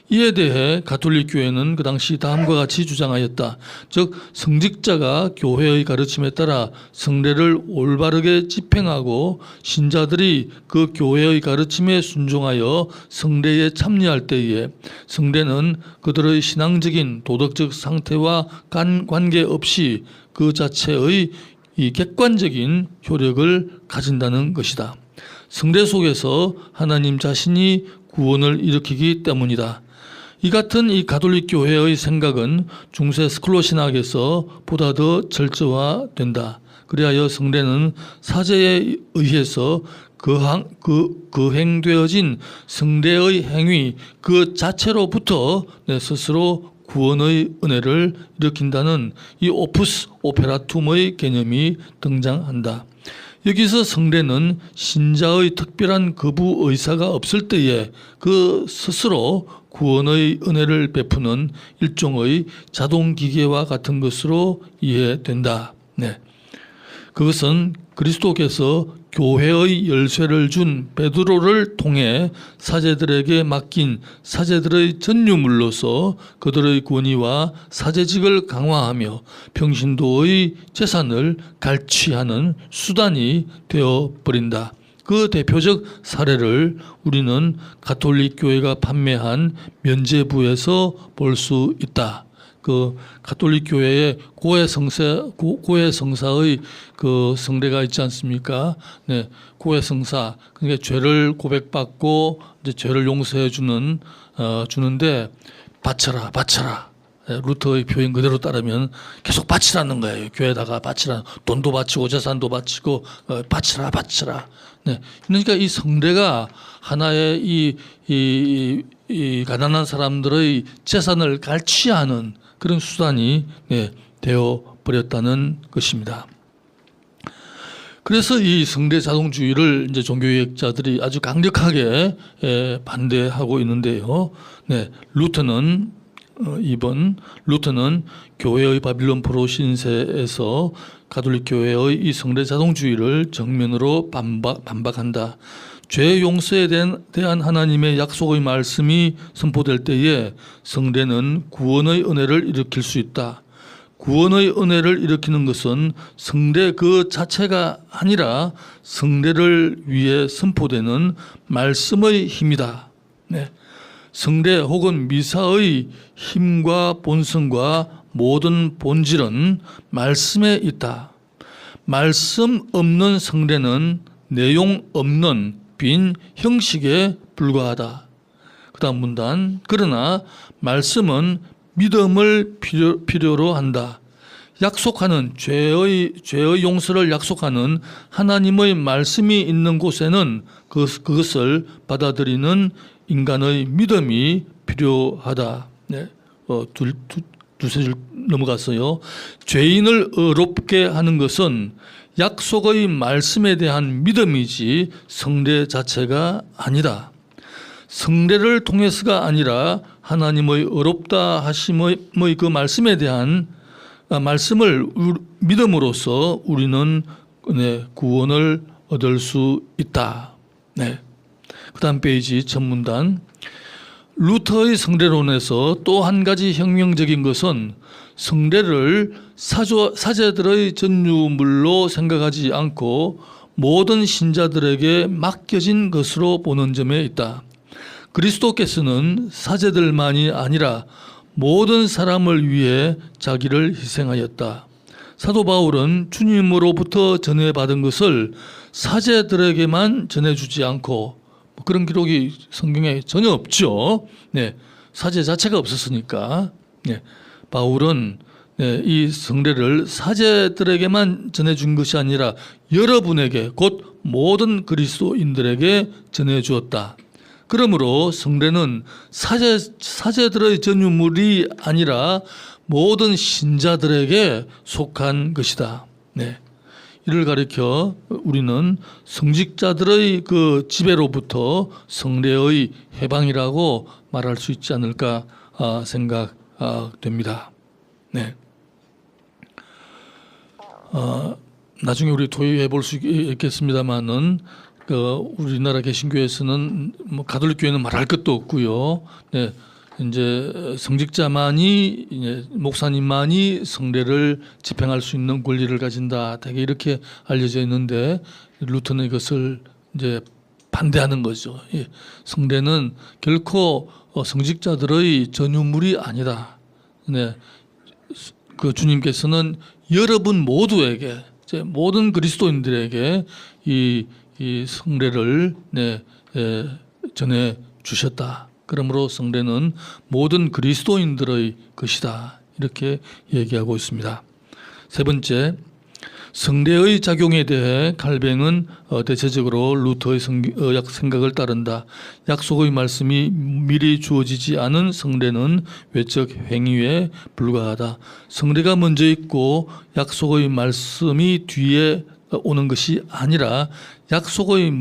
이에 대해 가톨릭 교회는 그 당시 다음과 같이 주장하였다. 즉 성직자가 교회의 가르침에 따라 성례를 올바르게 집행하고 신자들이 그 교회의 가르침에 순종하여 성례에 참여할 때에 성례는 그들의 신앙적인 도덕적 상태와 관계없이 그 자체의 이 객관적인 효력을 가진다는 것이다. 성례 속에서 하나님 자신이 구원을 일으키기 때문이다. 이 같은 이 가톨릭 교회의 생각은 중세 스콜로 신학에서 보다 더 철저화된다. 그리하여 성례는 사제에 의해서 거행되어진 성례의 행위 그 자체로부터 내 스스로 구원의 은혜를 일으킨다는 이 오푸스 오페라툼의 개념이 등장한다. 여기서 성례는 신자의 특별한 거부 의사가 없을 때에 그 스스로 구원의 은혜를 베푸는 일종의 자동기계와 같은 것으로 이해된다. 네. 그것은 그리스도께서 교회의 열쇠를 준 베드로를 통해 사제들에게 맡긴 사제들의 전유물로서 그들의 권위와 사제직을 강화하며 평신도의 재산을 갈취하는 수단이 되어버린다. 그 대표적 사례를 우리는 가톨릭 교회가 판매한 면죄부에서 볼 수 있다. 그 가톨릭 교회에 고해 성사의 그 성례가 있지 않습니까? 네, 고해 성사. 그러니까 죄를 고백받고 이제 죄를 용서해 주는데 바쳐라. 루터의 표현 그대로 따르면 계속 바치라는 거예요. 교회에다가 바치라. 돈도 바치고 재산도 바치고 바치라. 네. 그러니까 이 성례가 하나의 이 가난한 사람들의 재산을 갈취하는 그런 수단이 되어 버렸다는 것입니다. 그래서 이 성례 자동주의를 이제 종교개혁자들이 아주 강력하게 반대하고 있는데요. 네, 루터는 교회의 바빌론 포로 신세에서 가톨릭 교회의 이 성례 자동주의를 정면으로 반박한다. 죄 용서에 대한 하나님의 약속의 말씀이 선포될 때에 성례는 구원의 은혜를 일으킬 수 있다. 구원의 은혜를 일으키는 것은 성례 그 자체가 아니라 성례를 위해 선포되는 말씀의 힘이다. 네. 성례 혹은 미사의 힘과 본성과 모든 본질은 말씀에 있다. 말씀 없는 성례는 내용 없는 빈 형식에 불과하다. 그 다음 문단. 그러나 말씀은 믿음을 필요로 한다. 약속하는 죄의 용서를 약속하는 하나님의 말씀이 있는 곳에는 그것을 받아들이는 인간의 믿음이 필요하다. 네. 두세 줄 넘어갔어요. 죄인을 어렵게 하는 것은 약속의 말씀에 대한 믿음이지 성례 자체가 아니다. 성례를 통해서가 아니라 하나님의 어렵다 하심의 그 말씀에 대한 말씀을 믿음으로써 우리는 구원을 얻을 수 있다. 네. 그다음 페이지 첫 문단. 루터의 성례론에서 또 한 가지 혁명적인 것은 성례를 사제들의 전유물로 생각하지 않고 모든 신자들에게 맡겨진 것으로 보는 점에 있다. 그리스도께서는 사제들만이 아니라 모든 사람을 위해 자기를 희생하였다. 사도 바울은 주님으로부터 전해받은 것을 사제들에게만 전해주지 않고 그런 기록이 성경에 전혀 없죠. 네, 사제 자체가 없었으니까. 네, 바울은 이 성례를 사제들에게만 전해준 것이 아니라 여러분에게 곧 모든 그리스도인들에게 전해주었다. 그러므로 성례는 사제들의 전유물이 아니라 모든 신자들에게 속한 것이다. 네. 이를 가리켜 우리는 성직자들의 그 지배로부터 성례의 해방이라고 말할 수 있지 않을까 생각됩니다. 네. 나중에 우리 토의해 볼 수 있겠습니다만은 우리나라 개신교에서는 뭐 가톨릭 교회는 말할 것도 없고요. 네. 이제 성직자만이 목사님만이 성례를 집행할 수 있는 권리를 가진다. 되게 이렇게 알려져 있는데 루터는 이것을 이제 반대하는 거죠. 예. 성례는 결코 성직자들의 전유물이 아니다. 네. 그 주님께서는 여러분 모두에게 이제 모든 그리스도인들에게 이 성례를 전해 주셨다. 그러므로 성례는 모든 그리스도인들의 것이다. 이렇게 얘기하고 있습니다. 세 번째, 성례의 작용에 대해 칼뱅은 대체적으로 루터의 생각을 따른다. 약속의 말씀이 미리 주어지지 않은 성례는 외적 행위에 불과하다. 성례가 먼저 있고 약속의 말씀이 뒤에 오는 것이 아니라 약속의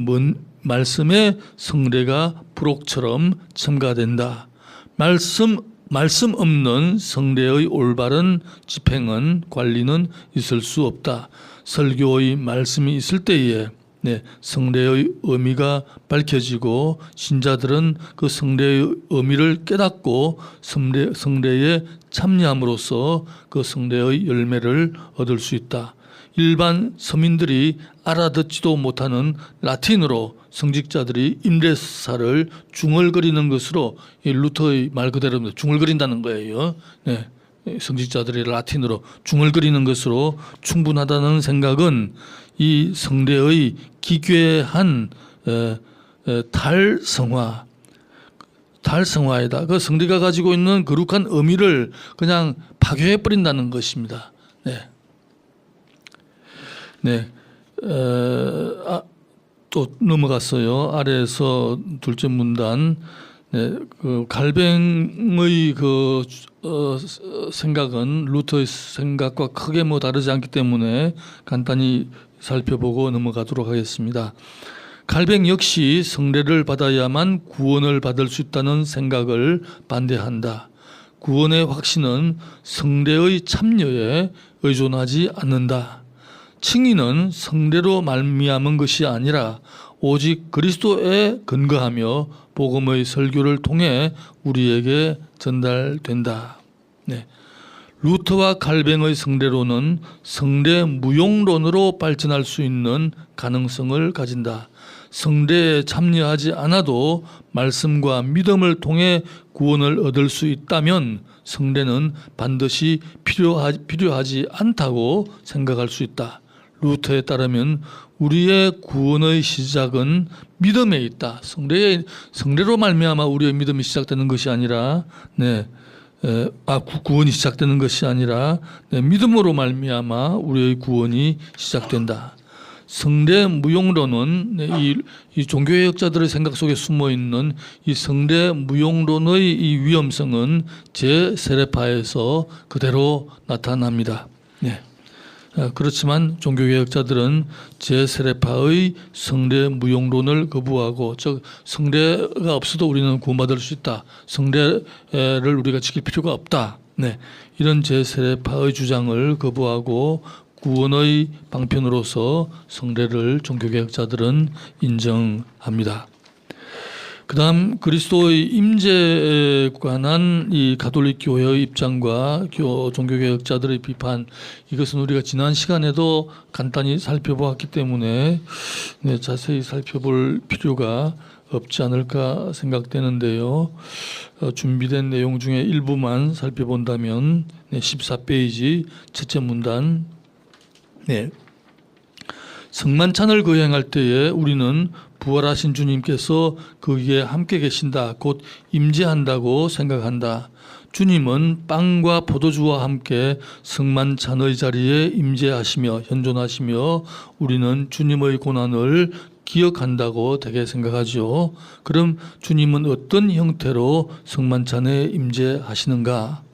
말씀에 성례가 부록처럼 첨가된다. 말씀 없는 성례의 올바른 집행은 관리는 있을 수 없다. 설교의 말씀이 있을 때에 성례의 의미가 밝혀지고 신자들은 그 성례의 의미를 깨닫고 성례에 참여함으로써 그 성례의 열매를 얻을 수 있다. 일반 서민들이 알아듣지도 못하는 라틴어로 성직자들이 임례사를 중얼거리는 것으로 이 루터의 말 그대로 중얼거린다는 거예요. 성직자들이 라틴어로 중얼거리는 것으로 충분하다는 생각은 이 성례의 기괴한 달성화이다. 그 성례가 가지고 있는 거룩한 의미를 그냥 파괴해 버린다는 것입니다. 또 넘어갔어요. 아래에서 둘째 문단. 그 갈뱅의 생각은 루터의 생각과 크게 다르지 않기 때문에 간단히 살펴보고 넘어가도록 하겠습니다. 갈뱅 역시 성례를 받아야만 구원을 받을 수 있다는 생각을 반대한다. 구원의 확신은 성례의 참여에 의존하지 않는다. 칭의는 성례로 말미암은 것이 아니라 오직 그리스도에 근거하며 복음의 설교를 통해 우리에게 전달된다. 루터와 칼뱅의 성례론은 성례 무용론으로 발전할 수 있는 가능성을 가진다. 성례에 참여하지 않아도 말씀과 믿음을 통해 구원을 얻을 수 있다면 성례는 반드시 필요하지 않다고 생각할 수 있다. 루터에 따르면 우리의 구원의 시작은 믿음에 있다. 성례로 말미암아 우리의 믿음이 시작되는 것이 아니라 구원이 시작되는 것이 아니라 믿음으로 말미암아 우리의 구원이 시작된다. 성례 무용론은 이 종교개혁자들의 생각 속에 숨어 있는 이 성례 무용론의 이 위험성은 제세례파에서 그대로 나타납니다. 그렇지만 종교개혁자들은 제세례파의 성례 무용론을 거부하고 즉 성례가 없어도 우리는 구원받을 수 있다. 성례를 우리가 지킬 필요가 없다. 이런 제세례파의 주장을 거부하고 구원의 방편으로서 성례를 종교개혁자들은 인정합니다. 그다음 그리스도의 임재에 관한 이 가톨릭 교회의 입장과 종교개혁자들의 비판, 이것은 우리가 지난 시간에도 간단히 살펴보았기 때문에 자세히 살펴볼 필요가 없지 않을까 생각되는데요. 준비된 내용 중에 일부만 살펴본다면 14페이지 첫째 문단. 성만찬을 거행할 때에 우리는 부활하신 주님께서 거기에 함께 계신다, 곧 임재한다고 생각한다. 주님은 빵과 포도주와 함께 성만찬의 자리에 임재하시며 현존하시며 우리는 주님의 고난을 기억한다고 되게 생각하죠. 그럼 주님은 어떤 형태로 성만찬에 임재하시는가?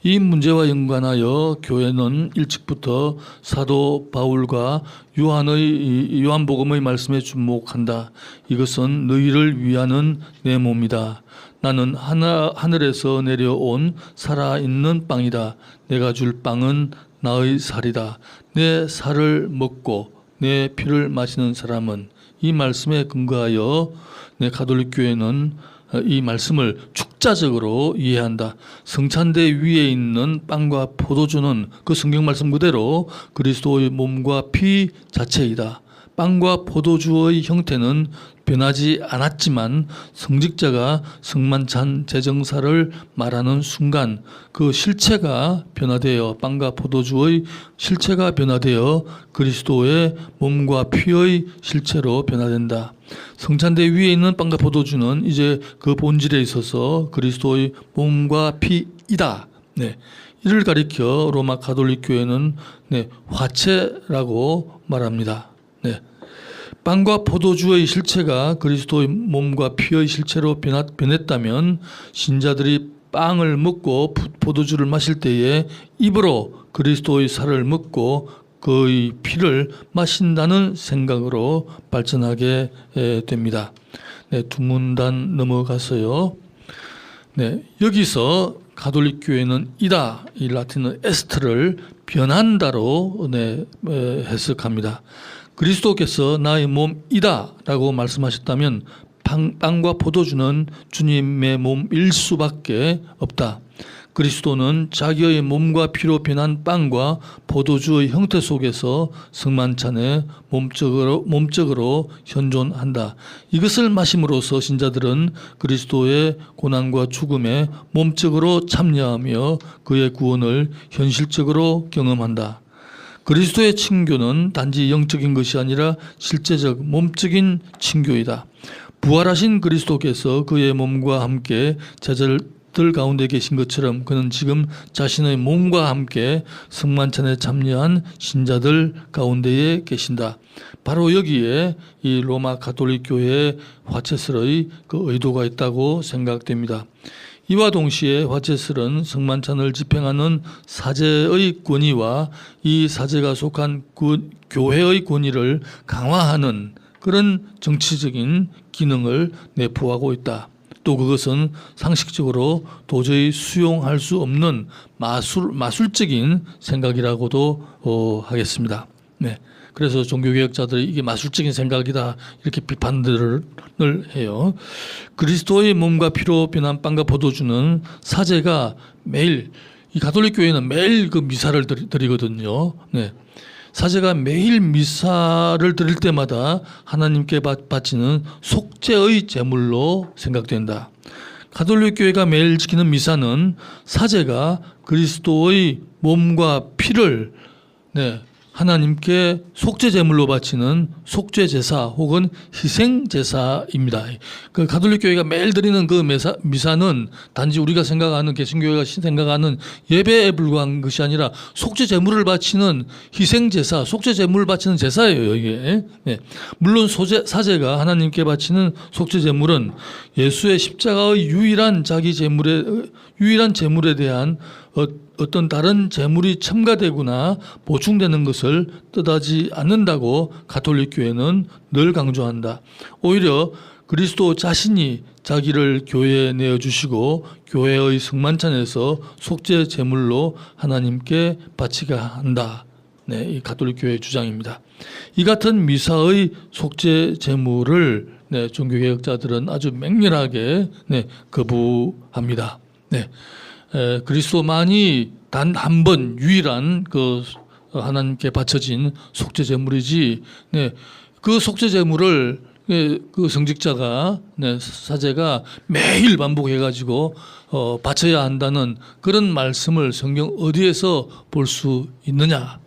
이 문제와 연관하여 교회는 일찍부터 사도 바울과 요한복음의 말씀에 주목한다. 이것은 너희를 위하는 내 몸이다. 나는 하늘에서 내려온 살아있는 빵이다. 내가 줄 빵은 나의 살이다. 내 살을 먹고 내 피를 마시는 사람은, 이 말씀에 근거하여 가톨릭 교회는 이 말씀을 축자적으로 이해한다. 성찬대 위에 있는 빵과 포도주는 그 성경 말씀 그대로 그리스도의 몸과 피 자체이다. 빵과 포도주의 형태는 변하지 않았지만 성직자가 성만찬 제정사를 말하는 순간 그 실체가 변화되어 빵과 포도주의 실체가 변화되어 그리스도의 몸과 피의 실체로 변화된다. 성찬대 위에 있는 빵과 포도주는 이제 그 본질에 있어서 그리스도의 몸과 피이다. 네. 이를 가리켜 로마 가톨릭 교회는 화채라고 말합니다. 네. 빵과 포도주의 실체가 그리스도의 몸과 피의 실체로 변했다면 신자들이 빵을 먹고 포도주를 마실 때에 입으로 그리스도의 살을 먹고 그의 피를 마신다는 생각으로 발전하게 됩니다. 네, 두 문단 넘어가서요. 네, 여기서 가톨릭 교회는 이다, 이 라틴어 에스트를 변한다로 해석합니다. 그리스도께서 나의 몸이다라고 말씀하셨다면 빵과 포도주는 주님의 몸일 수밖에 없다. 그리스도는 자기의 몸과 피로 변한 빵과 포도주의 형태 속에서 성만찬에 몸적으로 현존한다. 이것을 마심으로써 신자들은 그리스도의 고난과 죽음에 몸적으로 참여하며 그의 구원을 현실적으로 경험한다. 그리스도의 친교는 단지 영적인 것이 아니라 실제적 몸적인 친교이다. 부활하신 그리스도께서 그의 몸과 함께 제자들 가운데 계신 것처럼 그는 지금 자신의 몸과 함께 성만찬에 참여한 신자들 가운데에 계신다. 바로 여기에 이 로마 가톨릭 교회의 화채설의 그 의도가 있다고 생각됩니다. 이와 동시에 화채설은 성만찬을 집행하는 사제의 권위와 이 사제가 속한 교회의 권위를 강화하는 그런 정치적인 기능을 내포하고 있다. 또 그것은 상식적으로 도저히 수용할 수 없는 마술적인 생각이라고도 하겠습니다. 네. 그래서 종교개혁자들이 이게 마술적인 생각이다 이렇게 비판들을 해요. 그리스도의 몸과 피로 변한 빵과 포도주는 사제가 매일, 이 가톨릭 교회는 매일 그 미사를 드리거든요. 네. 사제가 매일 미사를 드릴 때마다 하나님께 바치는 속죄의 제물로 생각된다. 가톨릭 교회가 매일 지키는 미사는 사제가 그리스도의 몸과 피를 하나님께 속죄 제물로 바치는 속죄 제사 혹은 희생 제사입니다. 그 가톨릭 교회가 매일 드리는 그 미사는 단지 우리가 생각하는 개신교회가 생각하는 예배에 불과한 것이 아니라 속죄 제물을 바치는 희생 제사, 속죄 제물을 바치는 제사예요, 이게. 네. 물론 사제가 하나님께 바치는 속죄 제물은 예수의 십자가의 유일한 제물에 대한 어떤 다른 제물이 첨가되거나 보충되는 것을 뜻하지 않는다고 가톨릭 교회는 늘 강조한다. 오히려 그리스도 자신이 자기를 교회에 내어주시고 교회의 성만찬에서 속죄 제물로 하나님께 바치게 한다. 네, 이 가톨릭 교회의 주장입니다. 이 같은 미사의 속죄 제물을 종교개혁자들은 아주 맹렬하게 거부합니다. 네. 그리스도만이 단 한 번 유일한 그 하나님께 바쳐진 속죄 제물이지, 그 속죄 제물을 그 성직자가 사제가 매일 반복해가지고 바쳐야 한다는 그런 말씀을 성경 어디에서 볼 수 있느냐?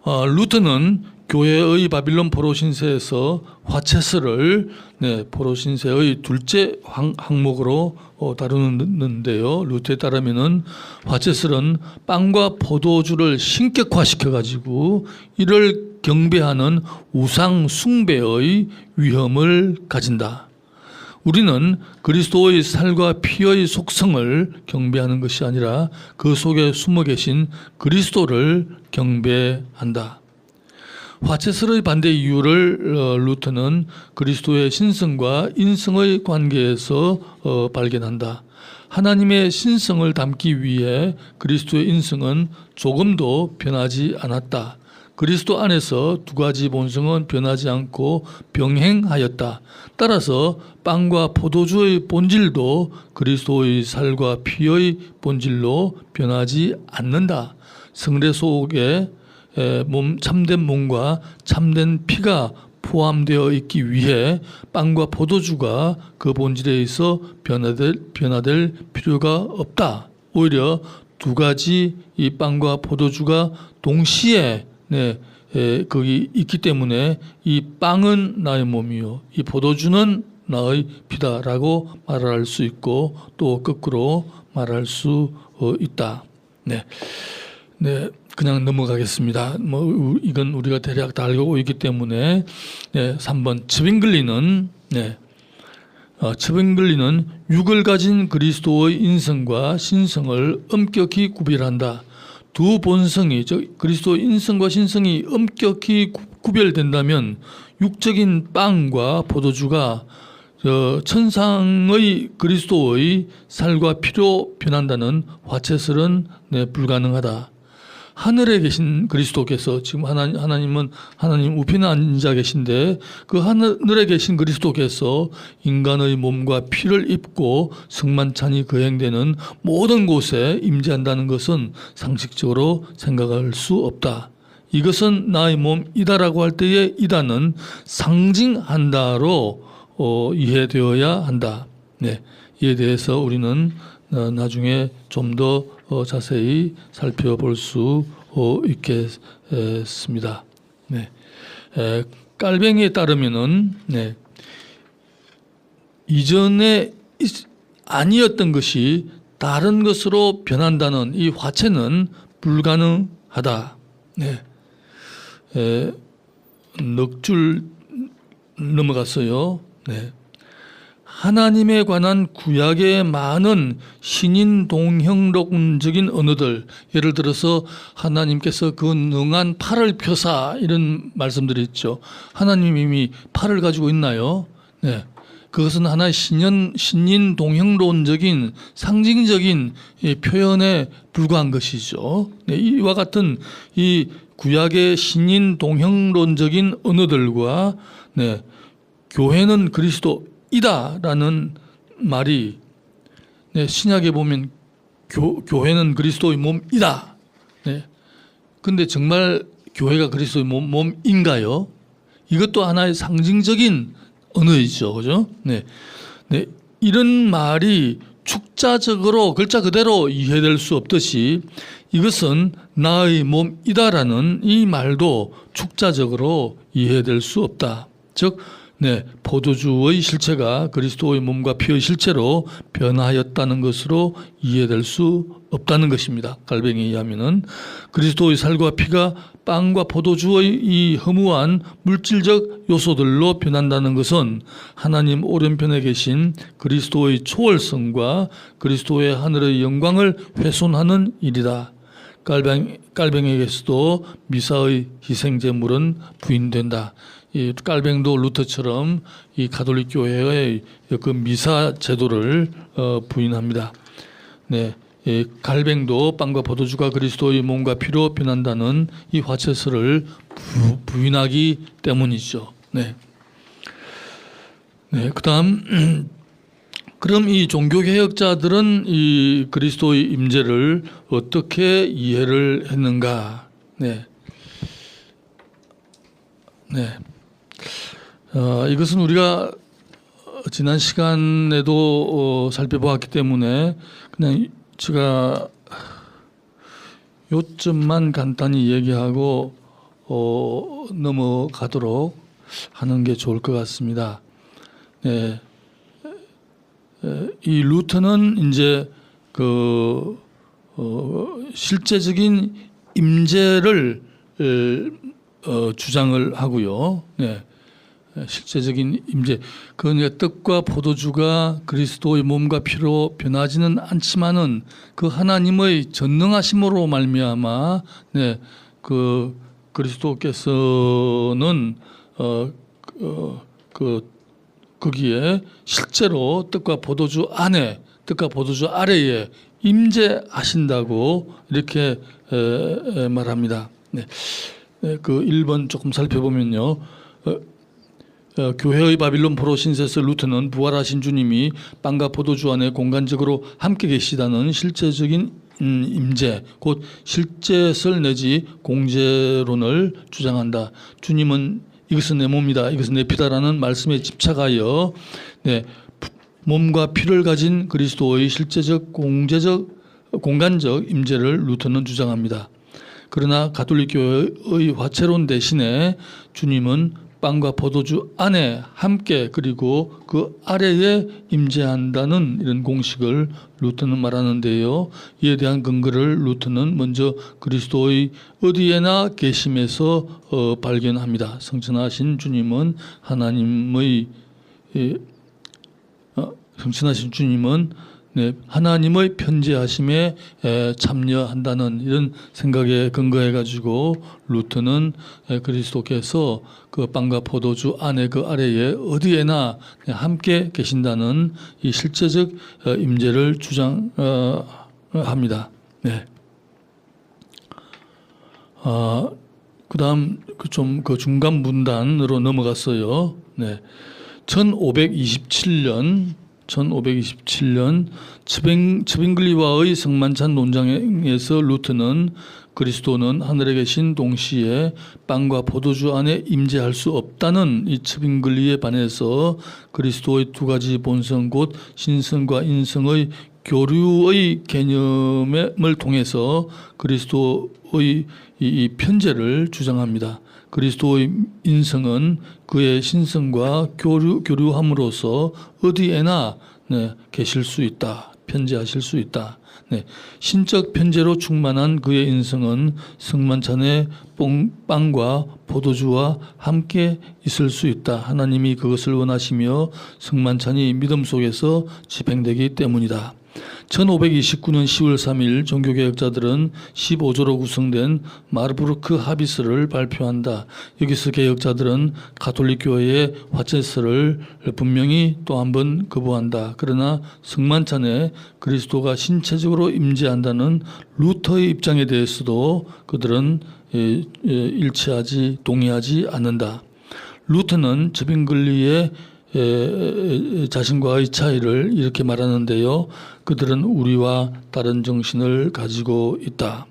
루터는 교회의 바빌론 포로 신세에서 화채설을 포로 신세의 둘째 항목으로 다루는데요. 루터에 따르면은 화채설은 빵과 포도주를 신격화시켜 가지고 이를 경배하는 우상 숭배의 위험을 가진다. 우리는 그리스도의 살과 피의 속성을 경배하는 것이 아니라 그 속에 숨어 계신 그리스도를 경배한다. 화채설의 반대 이유를 루터는 그리스도의 신성과 인성의 관계에서 발견한다. 하나님의 신성을 담기 위해 그리스도의 인성은 조금도 변하지 않았다. 그리스도 안에서 두 가지 본성은 변하지 않고 병행하였다. 따라서 빵과 포도주의 본질도 그리스도의 살과 피의 본질로 변하지 않는다. 성례 속에 참된 몸과 참된 피가 포함되어 있기 위해 빵과 포도주가 그 본질에 있어 변화될 필요가 없다. 오히려 두 가지 이 빵과 포도주가 동시에 거기 있기 때문에 이 빵은 나의 몸이요, 이 포도주는 나의 피다라고 말할 수 있고 또 거꾸로 말할 수 있다. 네, 그냥 넘어가겠습니다. 이건 우리가 대략 다 알고 있기 때문에 3번 츠빙글리는 츠빙글리는 육을 가진 그리스도의 인성과 신성을 엄격히 구별한다. 두 본성이 즉 그리스도의 인성과 신성이 엄격히 구별된다면 육적인 빵과 포도주가 천상의 그리스도의 살과 피로 변한다는 화채설은 불가능하다. 하늘에 계신 그리스도께서 지금 하나님은 하나님 우편에 앉아 계신데 그 하늘에 계신 그리스도께서 인간의 몸과 피를 입고 성만찬이 거행되는 모든 곳에 임재한다는 것은 상식적으로 생각할 수 없다. 이것은 나의 몸이다라고 할 때의 이다는 상징한다로 이해되어야 한다. 이에 대해서 우리는 나중에 좀 더 자세히 살펴볼 수 있겠습니다. 깔뱅이에 따르면은 이전에 아니었던 것이 다른 것으로 변한다는 이 화체는 불가능하다. 넉 줄 넘어갔어요. 하나님에 관한 구약의 많은 신인 동형론적인 언어들, 예를 들어서 하나님께서 그 능한 팔을 펴사 이런 말씀들이 있죠. 하나님이 이미 팔을 가지고 있나요? 그것은 하나의 신인 동형론적인 상징적인 표현에 불과한 것이죠. 이와 같은 이 구약의 신인 동형론적인 언어들과 교회는 그리스도이다라는 말이 신약에 보면 교회는 그리스도의 몸이다. 근데 정말 교회가 그리스도의 몸인가요? 이것도 하나의 상징적인 언어이죠. 그죠? 이런 말이 축자적으로 글자 그대로 이해될 수 없듯이 이것은 나의 몸이다라는 이 말도 축자적으로 이해될 수 없다. 즉, 포도주의 실체가 그리스도의 몸과 피의 실체로 변화하였다는 것으로 이해될 수 없다는 것입니다. 갈뱅이에 의하면은 그리스도의 살과 피가 빵과 포도주의 이 허무한 물질적 요소들로 변한다는 것은 하나님 오른편에 계신 그리스도의 초월성과 그리스도의 하늘의 영광을 훼손하는 일이다. 깔뱅에게서도 미사의 희생제물은 부인된다. 이 깔뱅도 루터처럼 이 가톨릭 교회의 그 미사 제도를 부인합니다. 이 갈뱅도 빵과 포도주가 그리스도의 몸과 피로 변한다는 이 화채설을 부인하기 때문이죠. 그다음 그럼 이 종교개혁자들은 이 그리스도의 임재를 어떻게 이해를 했는가? 이것은 우리가 지난 시간에도 살펴보았기 때문에 그냥 제가 요점만 간단히 얘기하고 넘어가도록 하는 게 좋을 것 같습니다. 이 루터는 이제 그 실제적인 임재를 주장을 하고요. 실제적인 임재, 그건 떡과 포도주가 그리스도의 몸과 피로 변하지는 않지만은 그 하나님의 전능하심으로 말미암아 그 그리스도께서는 거기에 실제로 떡과 포도주 안에, 떡과 포도주 아래에 임재하신다고 이렇게 말합니다. 그 1번 조금 살펴보면요. 교회의 바빌론 포로 신세서 루터는 부활하신 주님이 빵과 포도주 안에 공간적으로 함께 계시다는 실제적인 임재, 곧 실제설 내지 공제론을 주장한다. 주님은 이것은 내 몸이다, 이것은 내 피다라는 말씀에 집착하여 몸과 피를 가진 그리스도의 실제적 공간적 임재를 루터는 주장합니다. 그러나 가톨릭 교회의 화채론 대신에 주님은 빵과 포도주 안에 함께 그리고 그 아래에 임재한다는 이런 공식을 루터는 말하는데요. 이에 대한 근거를 루터는 먼저 그리스도의 어디에나 계심에서 발견합니다. 성천하신 주님은 하나님의 편지하심에 참여한다는 이런 생각에 근거해 가지고 루터는 그리스도께서 그 빵과 포도주 안에 그 아래에 어디에나 함께 계신다는 이 실제적 임재를 주장합니다. 네. 그다음 그 중간 문단으로 넘어갔어요. 네. 1527년 츠빙글리와의 성만찬 논장에서 루터는 그리스도는 하늘에 계신 동시에 빵과 포도주 안에 임재할 수 없다는 이 츠빙글리에 반해서 그리스도의 두 가지 본성 곧 신성과 인성의 교류의 개념을 통해서 그리스도의 이 편재를 주장합니다. 그리스도의 인성은 그의 신성과 교류함으로써 어디에나 계실 수 있다. 편재하실 수 있다. 신적 편재로 충만한 그의 인성은 성만찬의 빵과 포도주와 함께 있을 수 있다. 하나님이 그것을 원하시며 성만찬이 믿음 속에서 집행되기 때문이다. 1529년 10월 3일 종교개혁자들은 15조로 구성된 마르부르크 하비스를 발표한다. 여기서 개혁자들은 가톨릭 교회의 화채설을 분명히 또 한 번 거부한다. 그러나 성만찬에 그리스도가 신체적으로 임재한다는 루터의 입장에 대해서도 그들은 동의하지 않는다. 루터는 츠빙글리의 자신과의 차이를 이렇게 말하는데요. 그들은 우리와 다른 정신을 가지고 있다.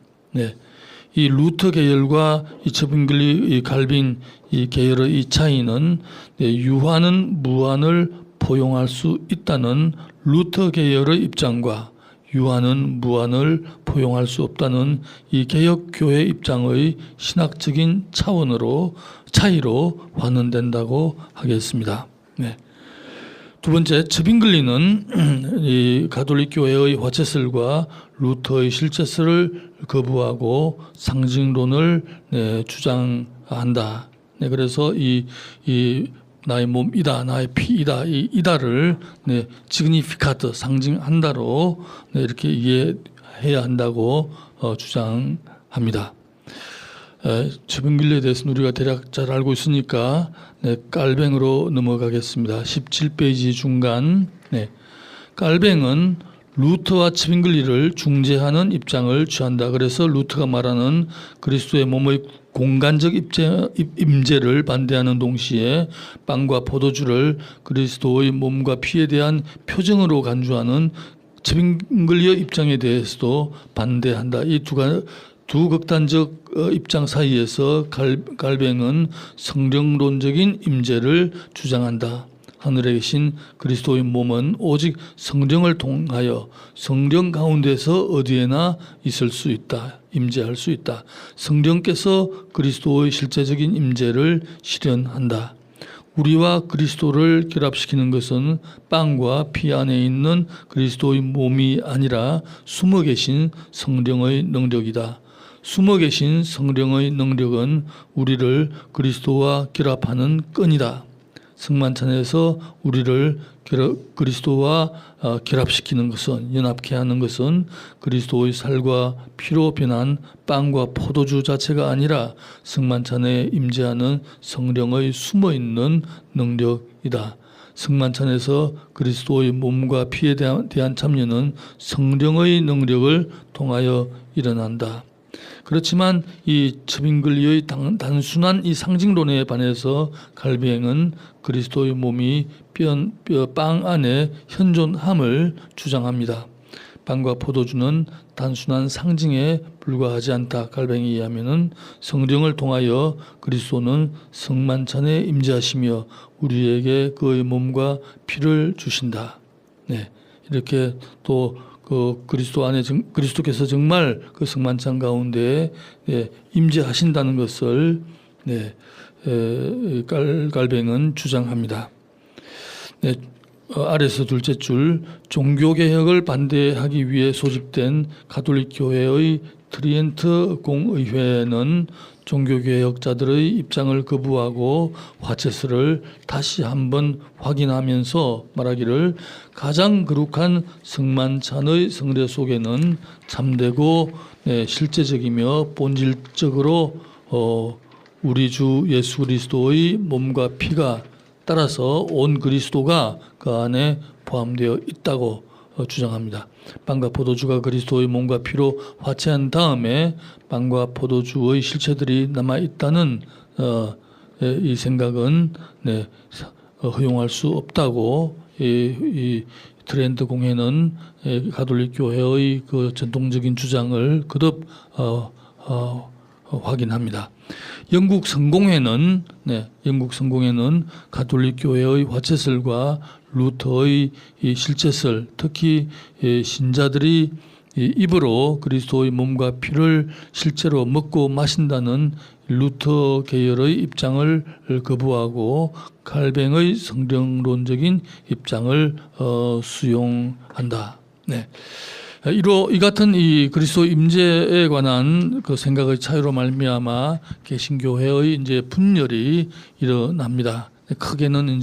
이 루터 계열과 이 츠빙글리, 이 칼빈 이 계열의 이 차이는 유한은 무한을 포용할 수 있다는 루터 계열의 입장과 유한은 무한을 포용할 수 없다는 이 개혁교회 입장의 신학적인 차이로 환원된다고 하겠습니다. 두 번째, 츠빙글리는 이 가톨릭 교회의 화채설과 루터의 실제설을 거부하고 상징론을 주장한다. 그래서 이 나의 몸이다, 나의 피이다, 이 이다를 시그니피카트 상징한다로 이렇게 이해해야 한다고 주장합니다. 츠빙글리에 대해서는 우리가 대략 잘 알고 있으니까 깔뱅으로 넘어가겠습니다. 17페이지 중간. 깔뱅은 루터와 츠빙글리를 중재하는 입장을 취한다. 그래서 루터가 말하는 그리스도의 몸의 공간적 임재를 반대하는 동시에 빵과 포도주를 그리스도의 몸과 피에 대한 표정으로 간주하는 츠빙글리의 입장에 대해서도 반대한다. 이 두 극단적 입장 사이에서 갈뱅은 성령론적인 임재를 주장한다. 하늘에 계신 그리스도의 몸은 오직 성령을 통하여 성령 가운데서 어디에나 있을 수 있다. 임재할 수 있다. 성령께서 그리스도의 실제적인 임재를 실현한다. 우리와 그리스도를 결합시키는 것은 빵과 피 안에 있는 그리스도의 몸이 아니라 숨어 계신 성령의 능력이다. 숨어 계신 성령의 능력은 우리를 그리스도와 결합하는 끈이다. 성만찬에서 우리를 그리스도와 결합시키는 것은, 연합케 하는 것은 그리스도의 살과 피로 변한 빵과 포도주 자체가 아니라 성만찬에 임재하는 성령의 숨어있는 능력이다. 성만찬에서 그리스도의 몸과 피에 대한 참여는 성령의 능력을 통하여 일어난다. 그렇지만 이 츠빙글리의 단순한 이 상징론에 반해서 갈뱅은 그리스도의 몸이 빵 안에 현존함을 주장합니다. 빵과 포도주는 단순한 상징에 불과하지 않다. 갈뱅이에 의하면은 성령을 통하여 그리스도는 성만찬에 임재하시며 우리에게 그의 몸과 피를 주신다. 네, 이렇게 또 그 그리스도께서 정말 그 성만찬 가운데 임재하신다는 것을 갈뱅은 주장합니다. 네, 아래서 둘째 줄, 종교개혁을 반대하기 위해 소집된 가톨릭 교회의 트리엔트 공의회는 종교개혁자들의 입장을 거부하고 화채설을 다시 한번 확인하면서 말하기를 가장 거룩한 성만찬의 성례 속에는 참되고 실제적이며 본질적으로 우리 주 예수 그리스도의 몸과 피가 따라서 온 그리스도가 그 안에 포함되어 있다고 주장합니다. 빵과 포도주가 그리스도의 몸과 피로 화채한 다음에 빵과 포도주의 실체들이 남아 있다는 이 생각은 허용할 수 없다고 이 트렌트 공회는 가톨릭 교회의 그 전통적인 주장을 거듭 확인합니다. 영국 성공회는 가톨릭 교회의 화채설과 루터의 이 실제설, 특히 신자들이 입으로 그리스도의 몸과 피를 실제로 먹고 마신다는 루터 계열의 입장을 거부하고 칼뱅의 성령론적인 입장을 수용한다. 네. 이 같은 이 그리스도 임재에 관한 그 생각의 차이로 말미암아 개신교회의 이제 분열이 일어납니다. 크게는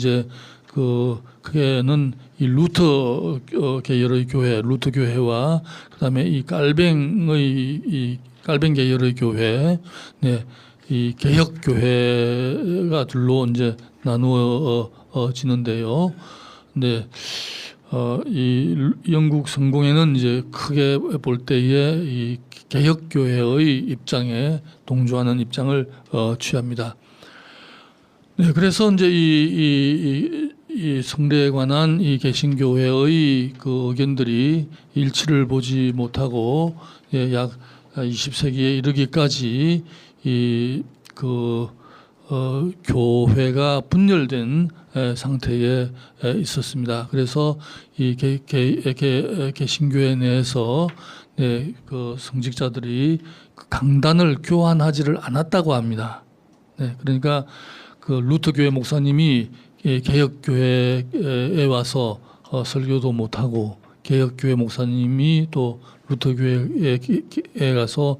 이 루터 계열의 교회, 루터 교회와 그다음에 이 깔뱅 계열의 교회, 이 개혁 교회가 둘로 이제 나누어지는데요. 이 영국 성공회는 이제 크게 볼 때에 이 개혁 교회의 입장에 동조하는 입장을 취합니다. 네, 그래서 이제 이 성례에 관한 이 개신교회의 그 의견들이 일치를 보지 못하고 약 20세기에 이르기까지 교회가 분열된 상태에 있었습니다. 그래서 이 개신교회 내에서 그 성직자들이 강단을 교환하지를 않았다고 합니다. 그러니까 그 루터 교회 목사님이 개혁 교회에 와서 설교도 못하고 개혁 교회 목사님이 또 루터 교회에 가서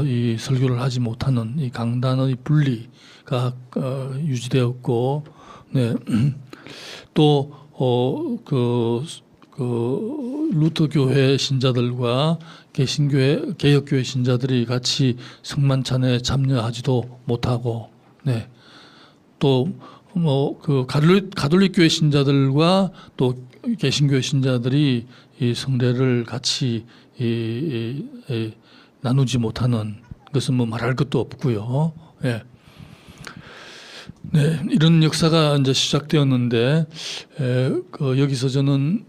이 설교를 하지 못하는 이 강단의 분리가 유지되었고, 또 루터 교회 신자들과 개신교회 개혁 교회 신자들이 같이 성만찬에 참여하지도 못하고, 또 그 가톨릭 교회 신자들과 또 개신교회 신자들이 이 성례를 같이 나누지 못하는 것은 뭐 말할 것도 없고요. 이런 역사가 이제 시작되었는데 여기서 저는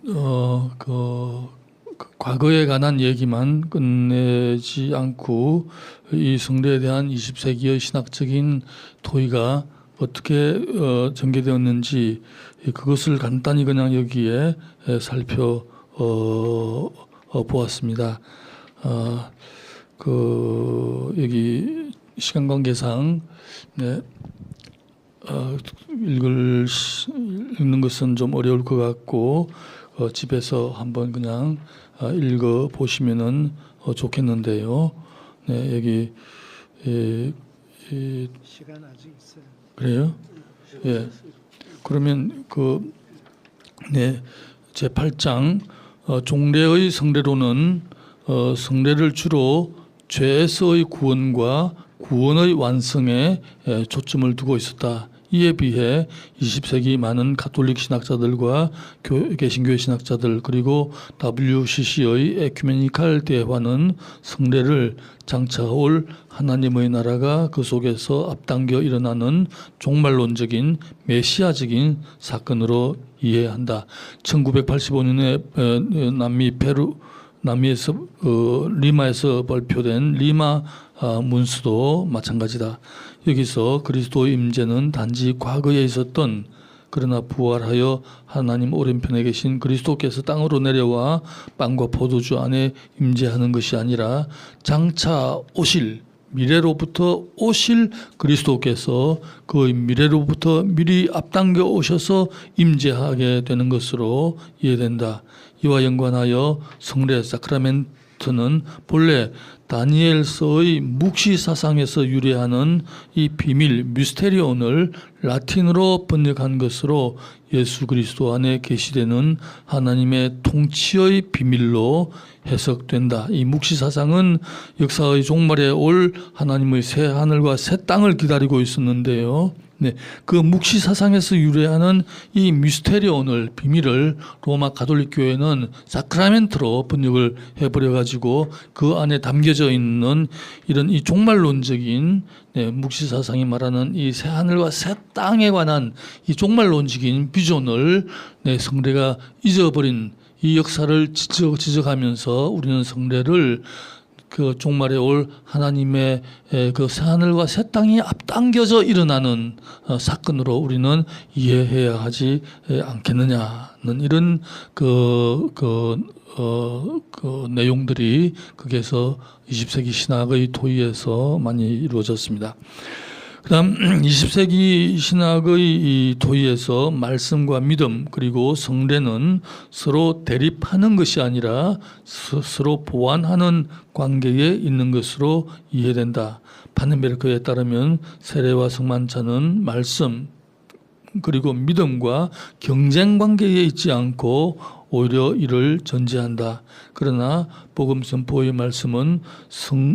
과거에 관한 얘기만 끝내지 않고 이 성례에 대한 20세기의 신학적인 토의가 어떻게 전개되었는지 그것을 간단히 그냥 여기에 살펴보았습니다. 여기 시간 관계상 읽는 것은 좀 어려울 것 같고 집에서 한번 그냥 읽어 보시면은 좋겠는데요. 여기 시간 아직 있어요. 그래요? 그러면 제 8장 종례의 성례로는 성례를 주로 죄에서의 구원과 구원의 완성에 초점을 두고 있었다. 이에 비해 20세기 많은 가톨릭 신학자들과 개신교회 신학자들 그리고 WCC의 에큐메니칼 대화는 성례를 장차 올 하나님의 나라가 그 속에서 앞당겨 일어나는 종말론적인 메시아적인 사건으로 이해한다. 1985년에 남미에서 리마에서 발표된 리마 문서도 마찬가지다. 여기서 그리스도의 임재는 단지 과거에 있었던 그러나 부활하여 하나님 오른편에 계신 그리스도께서 땅으로 내려와 빵과 포도주 안에 임재하는 것이 아니라 장차 오실 미래로부터 오실 그리스도께서 그 미래로부터 미리 앞당겨 오셔서 임재하게 되는 것으로 이해된다. 이와 연관하여 성례 사크라멘트는 본래 다니엘서의 묵시 사상에서 유래하는 이 비밀 미스테리온을 라틴어로 번역한 것으로 예수 그리스도 안에 계시되는 하나님의 통치의 비밀로 해석된다. 이 묵시 사상은 역사의 종말에 올 하나님의 새 하늘과 새 땅을 기다리고 있었는데요. 네, 그 묵시 사상에서 유래하는 이 미스테리온을 비밀을 로마 가톨릭 교회는 사크라멘트로 번역을 해버려 가지고 그 안에 담겨져 있는 이런 이 종말론적인 묵시 사상이 말하는 이 새 하늘과 새 땅에 관한 이 종말론적인 비전을 성례가 잊어버린 이 역사를 지적하면서 우리는 성례를 그 종말에 올 하나님의 그 새하늘과 새 땅이 앞당겨져 일어나는 사건으로 우리는 이해해야 하지 않겠느냐는 이런 내용들이 거기에서 20세기 신학의 토의에서 많이 이루어졌습니다. 그다음 20세기 신학의 이 토의에서 말씀과 믿음 그리고 성례는 서로 대립하는 것이 아니라 서로 보완하는 관계에 있는 것으로 이해된다. 파넨베르크에 따르면 세례와 성만찬은 말씀 그리고 믿음과 경쟁 관계에 있지 않고 오히려 이를 전제한다. 그러나 복음 선포의 말씀은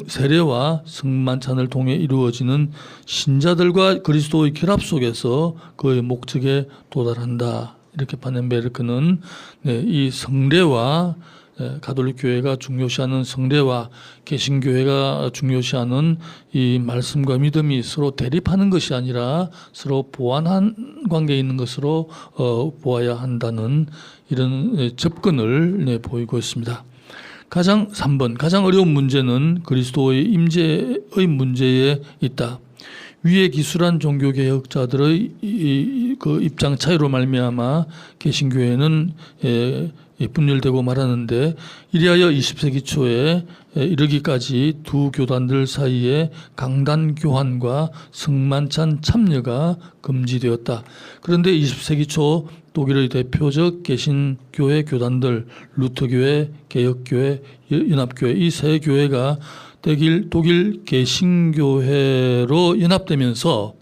세례와 성만찬을 통해 이루어지는 신자들과 그리스도의 결합 속에서 그의 목적에 도달한다. 이렇게 파넨베르크는 이 성례와 가톨릭 교회가 중요시하는 성례와 개신교회가 중요시하는 이 말씀과 믿음이 서로 대립하는 것이 아니라 서로 보완한 관계에 있는 것으로 보아야 한다는 이런 접근을 보이고 있습니다. 3번 가장 어려운 문제는 그리스도의 임재의 문제에 있다. 위에 기술한 종교개혁자들의 그 입장 차이로 말미암아 개신교회는 분열되고 말하는데 이리하여 20세기 초에 이르기까지 두 교단들 사이에 강단 교환과 성만찬 참여가 금지되었다. 그런데 20세기 초 독일의 대표적 개신교회 교단들 루터교회, 개혁교회, 연합교회 이 세 교회가 독일 개신교회로 연합되면서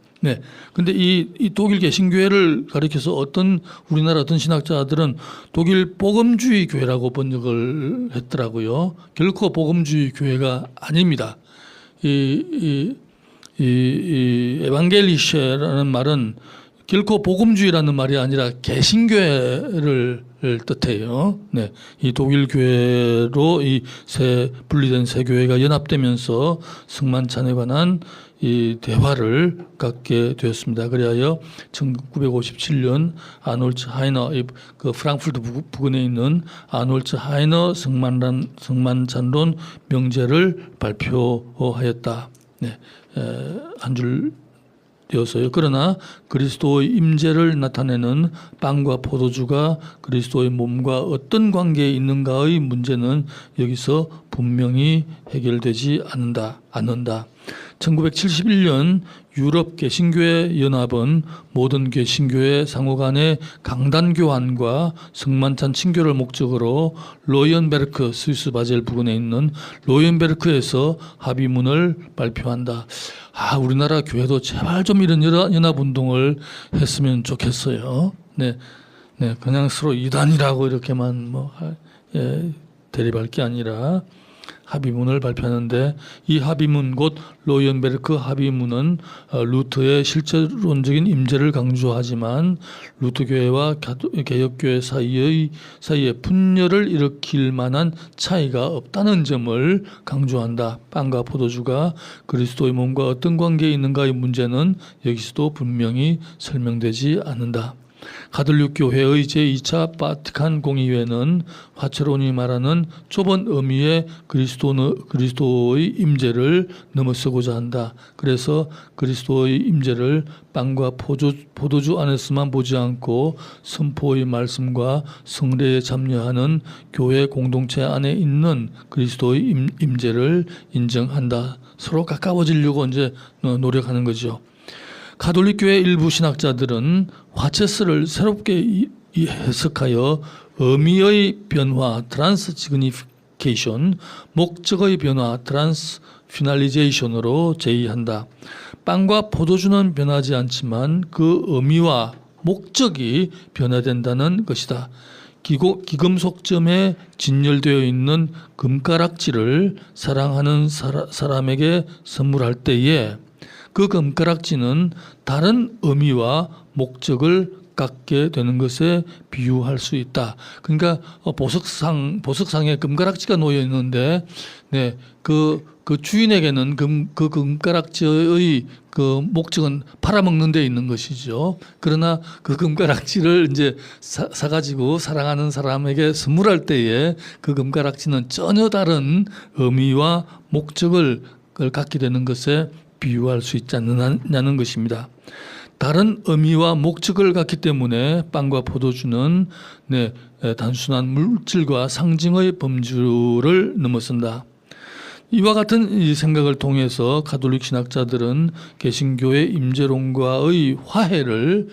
근데 이 독일 개신교회를 가리켜서 우리나라 어떤 신학자들은 독일 복음주의 교회라고 번역을 했더라고요. 결코 복음주의 교회가 아닙니다. 이 에반겔리셰라는 말은 결코 복음주의라는 말이 아니라 개신교회를 뜻해요. 이 독일 교회로 이 분리된 세 교회가 연합되면서 성만찬에 관한 이 대화를 갖게 되었습니다. 그리하여 1957년 아놀츠 하이너 그 프랑크푸르트 부근에 있는 아놀츠 하이너 성만찬론 명제를 발표하였다. 한 줄 되었어요. 그러나 그리스도의 임재를 나타내는 빵과 포도주가 그리스도의 몸과 어떤 관계에 있는가의 문제는 여기서 분명히 해결되지 않는다. 1971년 유럽 개신교회 연합은 모든 개신교회 상호 간의 강단 교환과 성만찬 친교를 목적으로 로이언베르크 스위스 바젤 부근에 있는 로이언베르크에서 합의문을 발표한다. 우리나라 교회도 제발 좀 이런 연합 운동을 했으면 좋겠어요. 그냥 서로 이단이라고 이렇게만 대립할 게 아니라 합의문을 발표하는데 이 합의문 곧 로이언베르크 합의문은 루터의 실제론적인 임재를 강조하지만 루터교회와 개혁교회 사이에 분열을 일으킬 만한 차이가 없다는 점을 강조한다. 빵과 포도주가 그리스도의 몸과 어떤 관계에 있는가의 문제는 여기서도 분명히 설명되지 않는다. 가톨릭 교회의 제2차 바티칸 공의회는 화채론이 말하는 좁은 의미의 그리스도의 임재를 넘어서고자 한다. 그래서 그리스도의 임재를 빵과 포도주 안에서만 보지 않고 선포의 말씀과 성례에 참여하는 교회 공동체 안에 있는 그리스도의 임재를 인정한다. 서로 가까워지려고 이제 노력하는 거죠. 가톨릭 교회 일부 신학자들은 화채스를 새롭게 해석하여 의미의 변화 트랜스시그니피케이션, 목적의 변화 트랜스피널리제이션으로 제의한다. 빵과 포도주는 변하지 않지만 그 의미와 목적이 변화된다는 것이다. 기금속점에 진열되어 있는 금가락지를 사랑하는 사람에게 선물할 때에 그 금가락지는 다른 의미와 목적을 갖게 되는 것에 비유할 수 있다. 그러니까 보석상에 금가락지가 놓여 있는데, 네, 그 주인에게는 그 금가락지의 그 목적은 팔아먹는 데 있는 것이죠. 그러나 그 금가락지를 이제 사가지고 사랑하는 사람에게 선물할 때에 그 금가락지는 전혀 다른 의미와 목적을 갖게 되는 것에 비유할 수 있지 않느냐는 것입니다. 다른 의미와 목적을 갖기 때문에 빵과 포도주는 단순한 물질과 상징의 범주를 넘어선다. 이와 같은 이 생각을 통해서 가톨릭 신학자들은 개신교의 임재론과의 화해를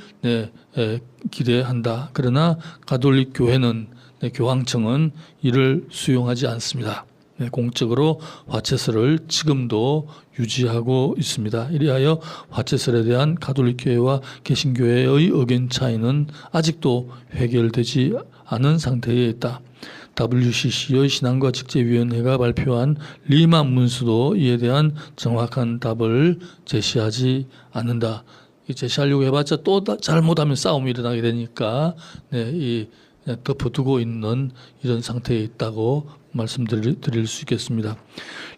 기대한다. 그러나 가톨릭 교회는 교황청은 이를 수용하지 않습니다. 공적으로 화채설을 지금도 유지하고 있습니다. 이리하여 화채설에 대한 가톨릭 교회와 개신교회의 의견 차이는 아직도 해결되지 않은 상태에 있다. WCC의 신앙과 직제위원회가 발표한 리마 문서도 이에 대한 정확한 답을 제시하지 않는다. 제시하려고 해봤자 또 잘못하면 싸움이 일어나게 되니까 덮어두고 있는 이런 상태에 있다고 말씀드릴 수 있겠습니다.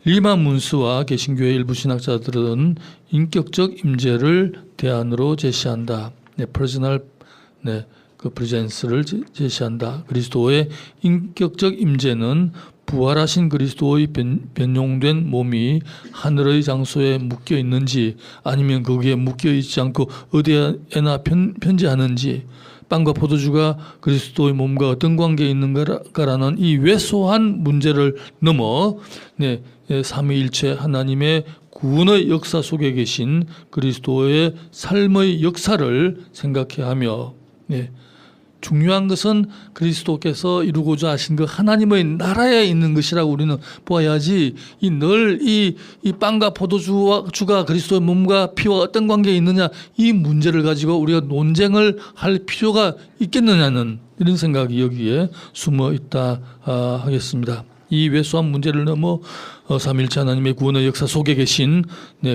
리마 문서와 개신교회 일부 신학자들은 인격적 임재를 대안으로 제시한다. 퍼스널 그 프레젠스를 제시한다. 그리스도의 인격적 임재는 부활하신 그리스도의 변용된 몸이 하늘의 장소에 묶여 있는지 아니면 거기에 묶여 있지 않고 어디에나 편재하는지, 빵과 포도주가 그리스도의 몸과 어떤 관계에 있는가라는 이 왜소한 문제를 넘어 삼위일체 하나님의 구원의 역사 속에 계신 그리스도의 삶의 역사를 생각해야 하며, 중요한 것은 그리스도께서 이루고자 하신 그 하나님의 나라에 있는 것이라고 우리는 보아야지, 이 빵과 포도주가 그리스도의 몸과 피와 어떤 관계에 있느냐, 이 문제를 가지고 우리가 논쟁을 할 필요가 있겠느냐는 이런 생각이 여기에 숨어 있다 하겠습니다. 이 왜소한 문제를 넘어 삼일체 하나님의 구원의 역사 속에 계신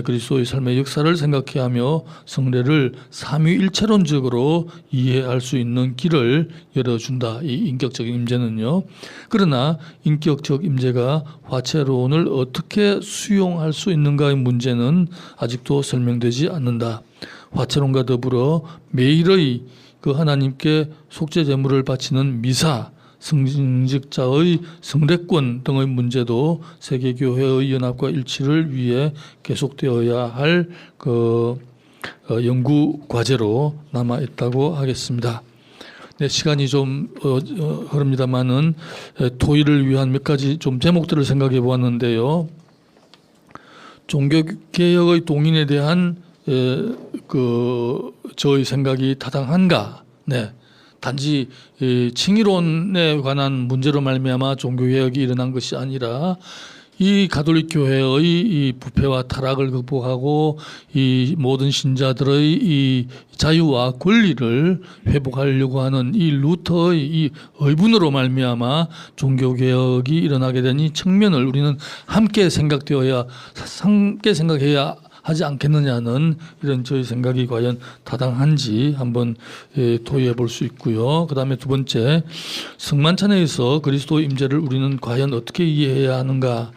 그리스도의 삶의 역사를 생각해야 하며 성례를 삼위일체론적으로 이해할 수 있는 길을 열어준다. 이 인격적 임재는요. 그러나 인격적 임재가 화채론을 어떻게 수용할 수 있는가의 문제는 아직도 설명되지 않는다. 화채론과 더불어 매일의 그 하나님께 속죄 제물을 바치는 미사, 성직자의 성례권 등의 문제도 세계교회의 연합과 일치를 위해 계속되어야 할 연구 과제로 남아 있다고 하겠습니다. 시간이 좀 흐릅니다만은 토의를 위한 몇 가지 좀 제목들을 생각해 보았는데요. 종교개혁의 동인에 대한 저의 생각이 타당한가? 단지 칭의론에 관한 문제로 말미암아 종교개혁이 일어난 것이 아니라 이 가톨릭 교회의 이 부패와 타락을 극복하고 이 모든 신자들의 이 자유와 권리를 회복하려고 하는 이 루터의 이 의분으로 말미암아 종교개혁이 일어나게 된 이 측면을 우리는 함께 생각해야 하지 않겠느냐는 이런 저희 생각이 과연 타당한지 한번 토의해 볼 수 있고요. 그 다음에 두 번째, 성만찬에서 그리스도의 임재를 우리는 과연 어떻게 이해해야 하는가.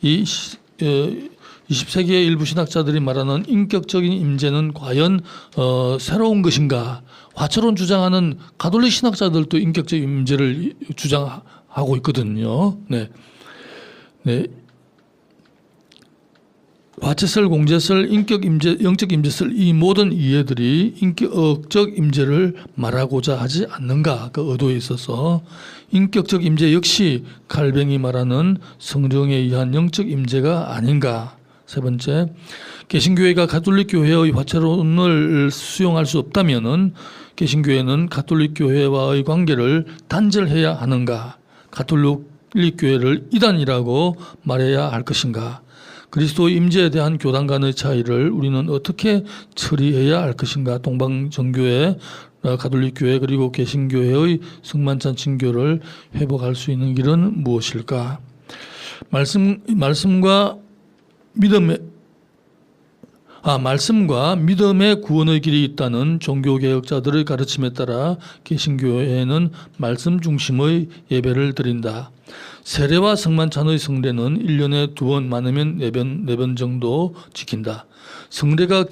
이 20세기의 일부 신학자들이 말하는 인격적인 임재는 과연 새로운 것인가? 화초론 주장하는 가톨릭 신학자들도 인격적 임재를 주장하고 있거든요. 네. 네. 화채설, 공제설, 인격 임재, 영적 임재설 이 모든 이해들이 인격적 임재를 말하고자 하지 않는가 그 의도에 있어서 인격적 임재 역시 칼뱅이 말하는 성령에 의한 영적 임재가 아닌가. 세 번째, 개신교회가 가톨릭 교회의 화채론을 수용할 수 없다면은 개신교회는 가톨릭 교회와의 관계를 단절해야 하는가? 가톨릭 교회를 이단이라고 말해야 할 것인가? 그리스도의 임재에 대한 교단 간의 차이를 우리는 어떻게 처리해야 할 것인가? 동방정교회, 가톨릭 교회 그리고 개신교회의 성만찬 친교를 회복할 수 있는 길은 무엇일까? 말씀과 믿음의 구원의 길이 있다는 종교개혁자들의 가르침에 따라 개신교회는 말씀 중심의 예배를 드린다. 세례와 성만찬의 성례는 1년에 2번 많으면 4번 정도 지킨다. 성례가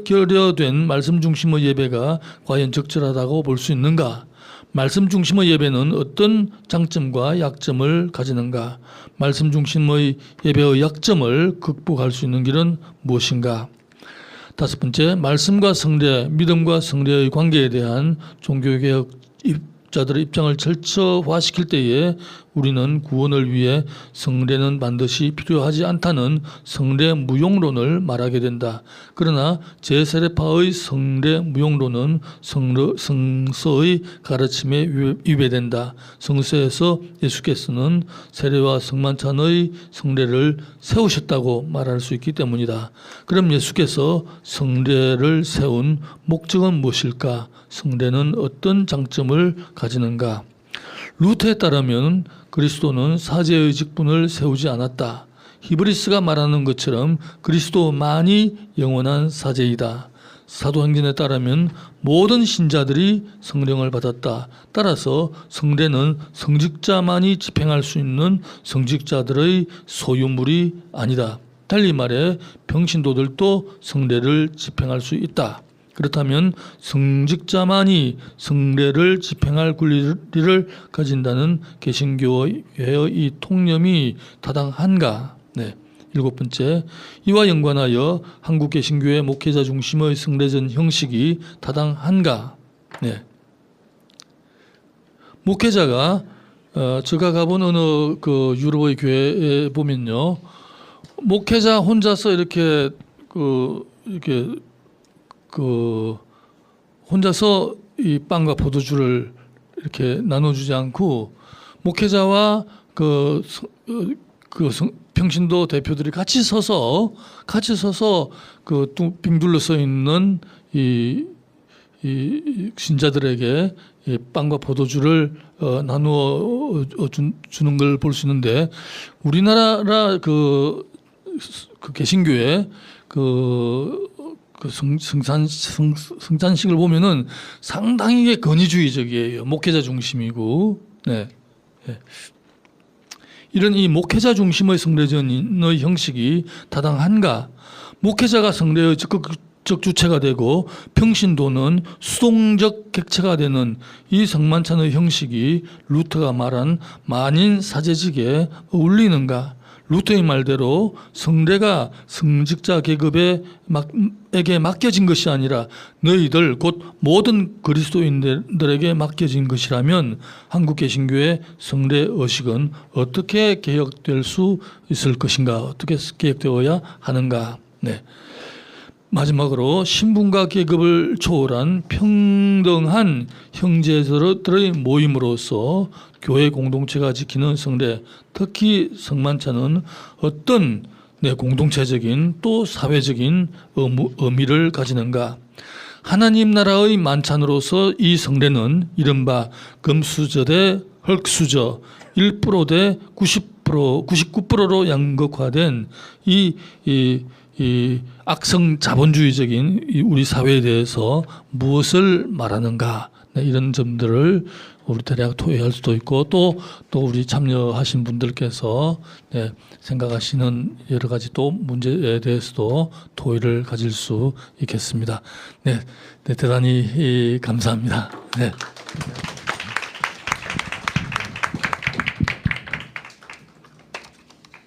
결여된 말씀 중심의 예배가 과연 적절하다고 볼 수 있는가? 말씀 중심의 예배는 어떤 장점과 약점을 가지는가? 말씀 중심의 예배의 약점을 극복할 수 있는 길은 무엇인가? 다섯 번째, 말씀과 성례, 믿음과 성례의 관계에 대한 종교개혁자들의 입장을 철저화시킬 때에 우리는 구원을 위해 성례는 반드시 필요하지 않다는 성례 무용론을 말하게 된다. 그러나 제세례파의 성례 무용론은 성서의 가르침에 위배된다. 성서에서 예수께서는 세례와 성만찬의 성례를 세우셨다고 말할 수 있기 때문이다. 그럼 예수께서 성례를 세운 목적은 무엇일까? 성례는 어떤 장점을 가지는가? 루터에 따르면 그리스도는 사제의 직분을 세우지 않았다. 히브리스가 말하는 것처럼 그리스도만이 영원한 사제이다. 사도행전에 따르면 모든 신자들이 성령을 받았다. 따라서 성례는 성직자만이 집행할 수 있는 성직자들의 소유물이 아니다. 달리 말해 평신도들도 성례를 집행할 수 있다. 그렇다면 성직자만이 성례를 집행할 권리를 가진다는 개신교회의 이 통념이 타당한가? 네. 일곱 번째, 이와 연관하여 한국 개신교회 목회자 중심의 성례전 형식이 타당한가? 네. 목회자가 제가 가본 어느 그 유럽의 교회에 보면요, 목회자 혼자서 이렇게 혼자서 이 빵과 포도주를 이렇게 나눠주지 않고 목회자와 평신도 대표들이 같이 서서 그 빙 둘러서 있는 이 신자들에게 이 빵과 포도주를 나누어 주는 걸 볼 수 있는데, 우리나라 그 개신교회 성찬식을 보면은 상당히 권위주의적이에요. 목회자 중심이고, 네. 네. 이런 이 목회자 중심의 성례전의 형식이 타당한가? 목회자가 성례의 적극적 주체가 되고 평신도는 수동적 객체가 되는 이 성만찬의 형식이 루터가 말한 만인 사제직에 어울리는가? 루터의 말대로 성례가 성직자 계급에게 맡겨진 것이 아니라 너희들 곧 모든 그리스도인들에게 맡겨진 것이라면 한국 개신교의 성례 의식은 어떻게 개혁될 수 있을 것인가? 어떻게 개혁되어야 하는가? 네. 마지막으로 신분과 계급을 초월한 평등한 형제들의 모임으로서 교회 공동체가 지키는 성례, 특히 성만찬은 어떤 공동체적인 또 사회적인 의미를 가지는가? 하나님 나라의 만찬으로서 이 성례는 이른바 금수저 대 흙수저 1% 대 90%, 99%로 양극화된 이 악성 자본주의적인 우리 사회에 대해서 무엇을 말하는가? 네, 이런 점들을 우리 대략 토의할 수도 있고 또 우리 참여하신 분들께서 네, 생각하시는 여러 가지 또 문제에 대해서도 토의를 가질 수 있겠습니다. 네, 네 대단히 감사합니다. 네.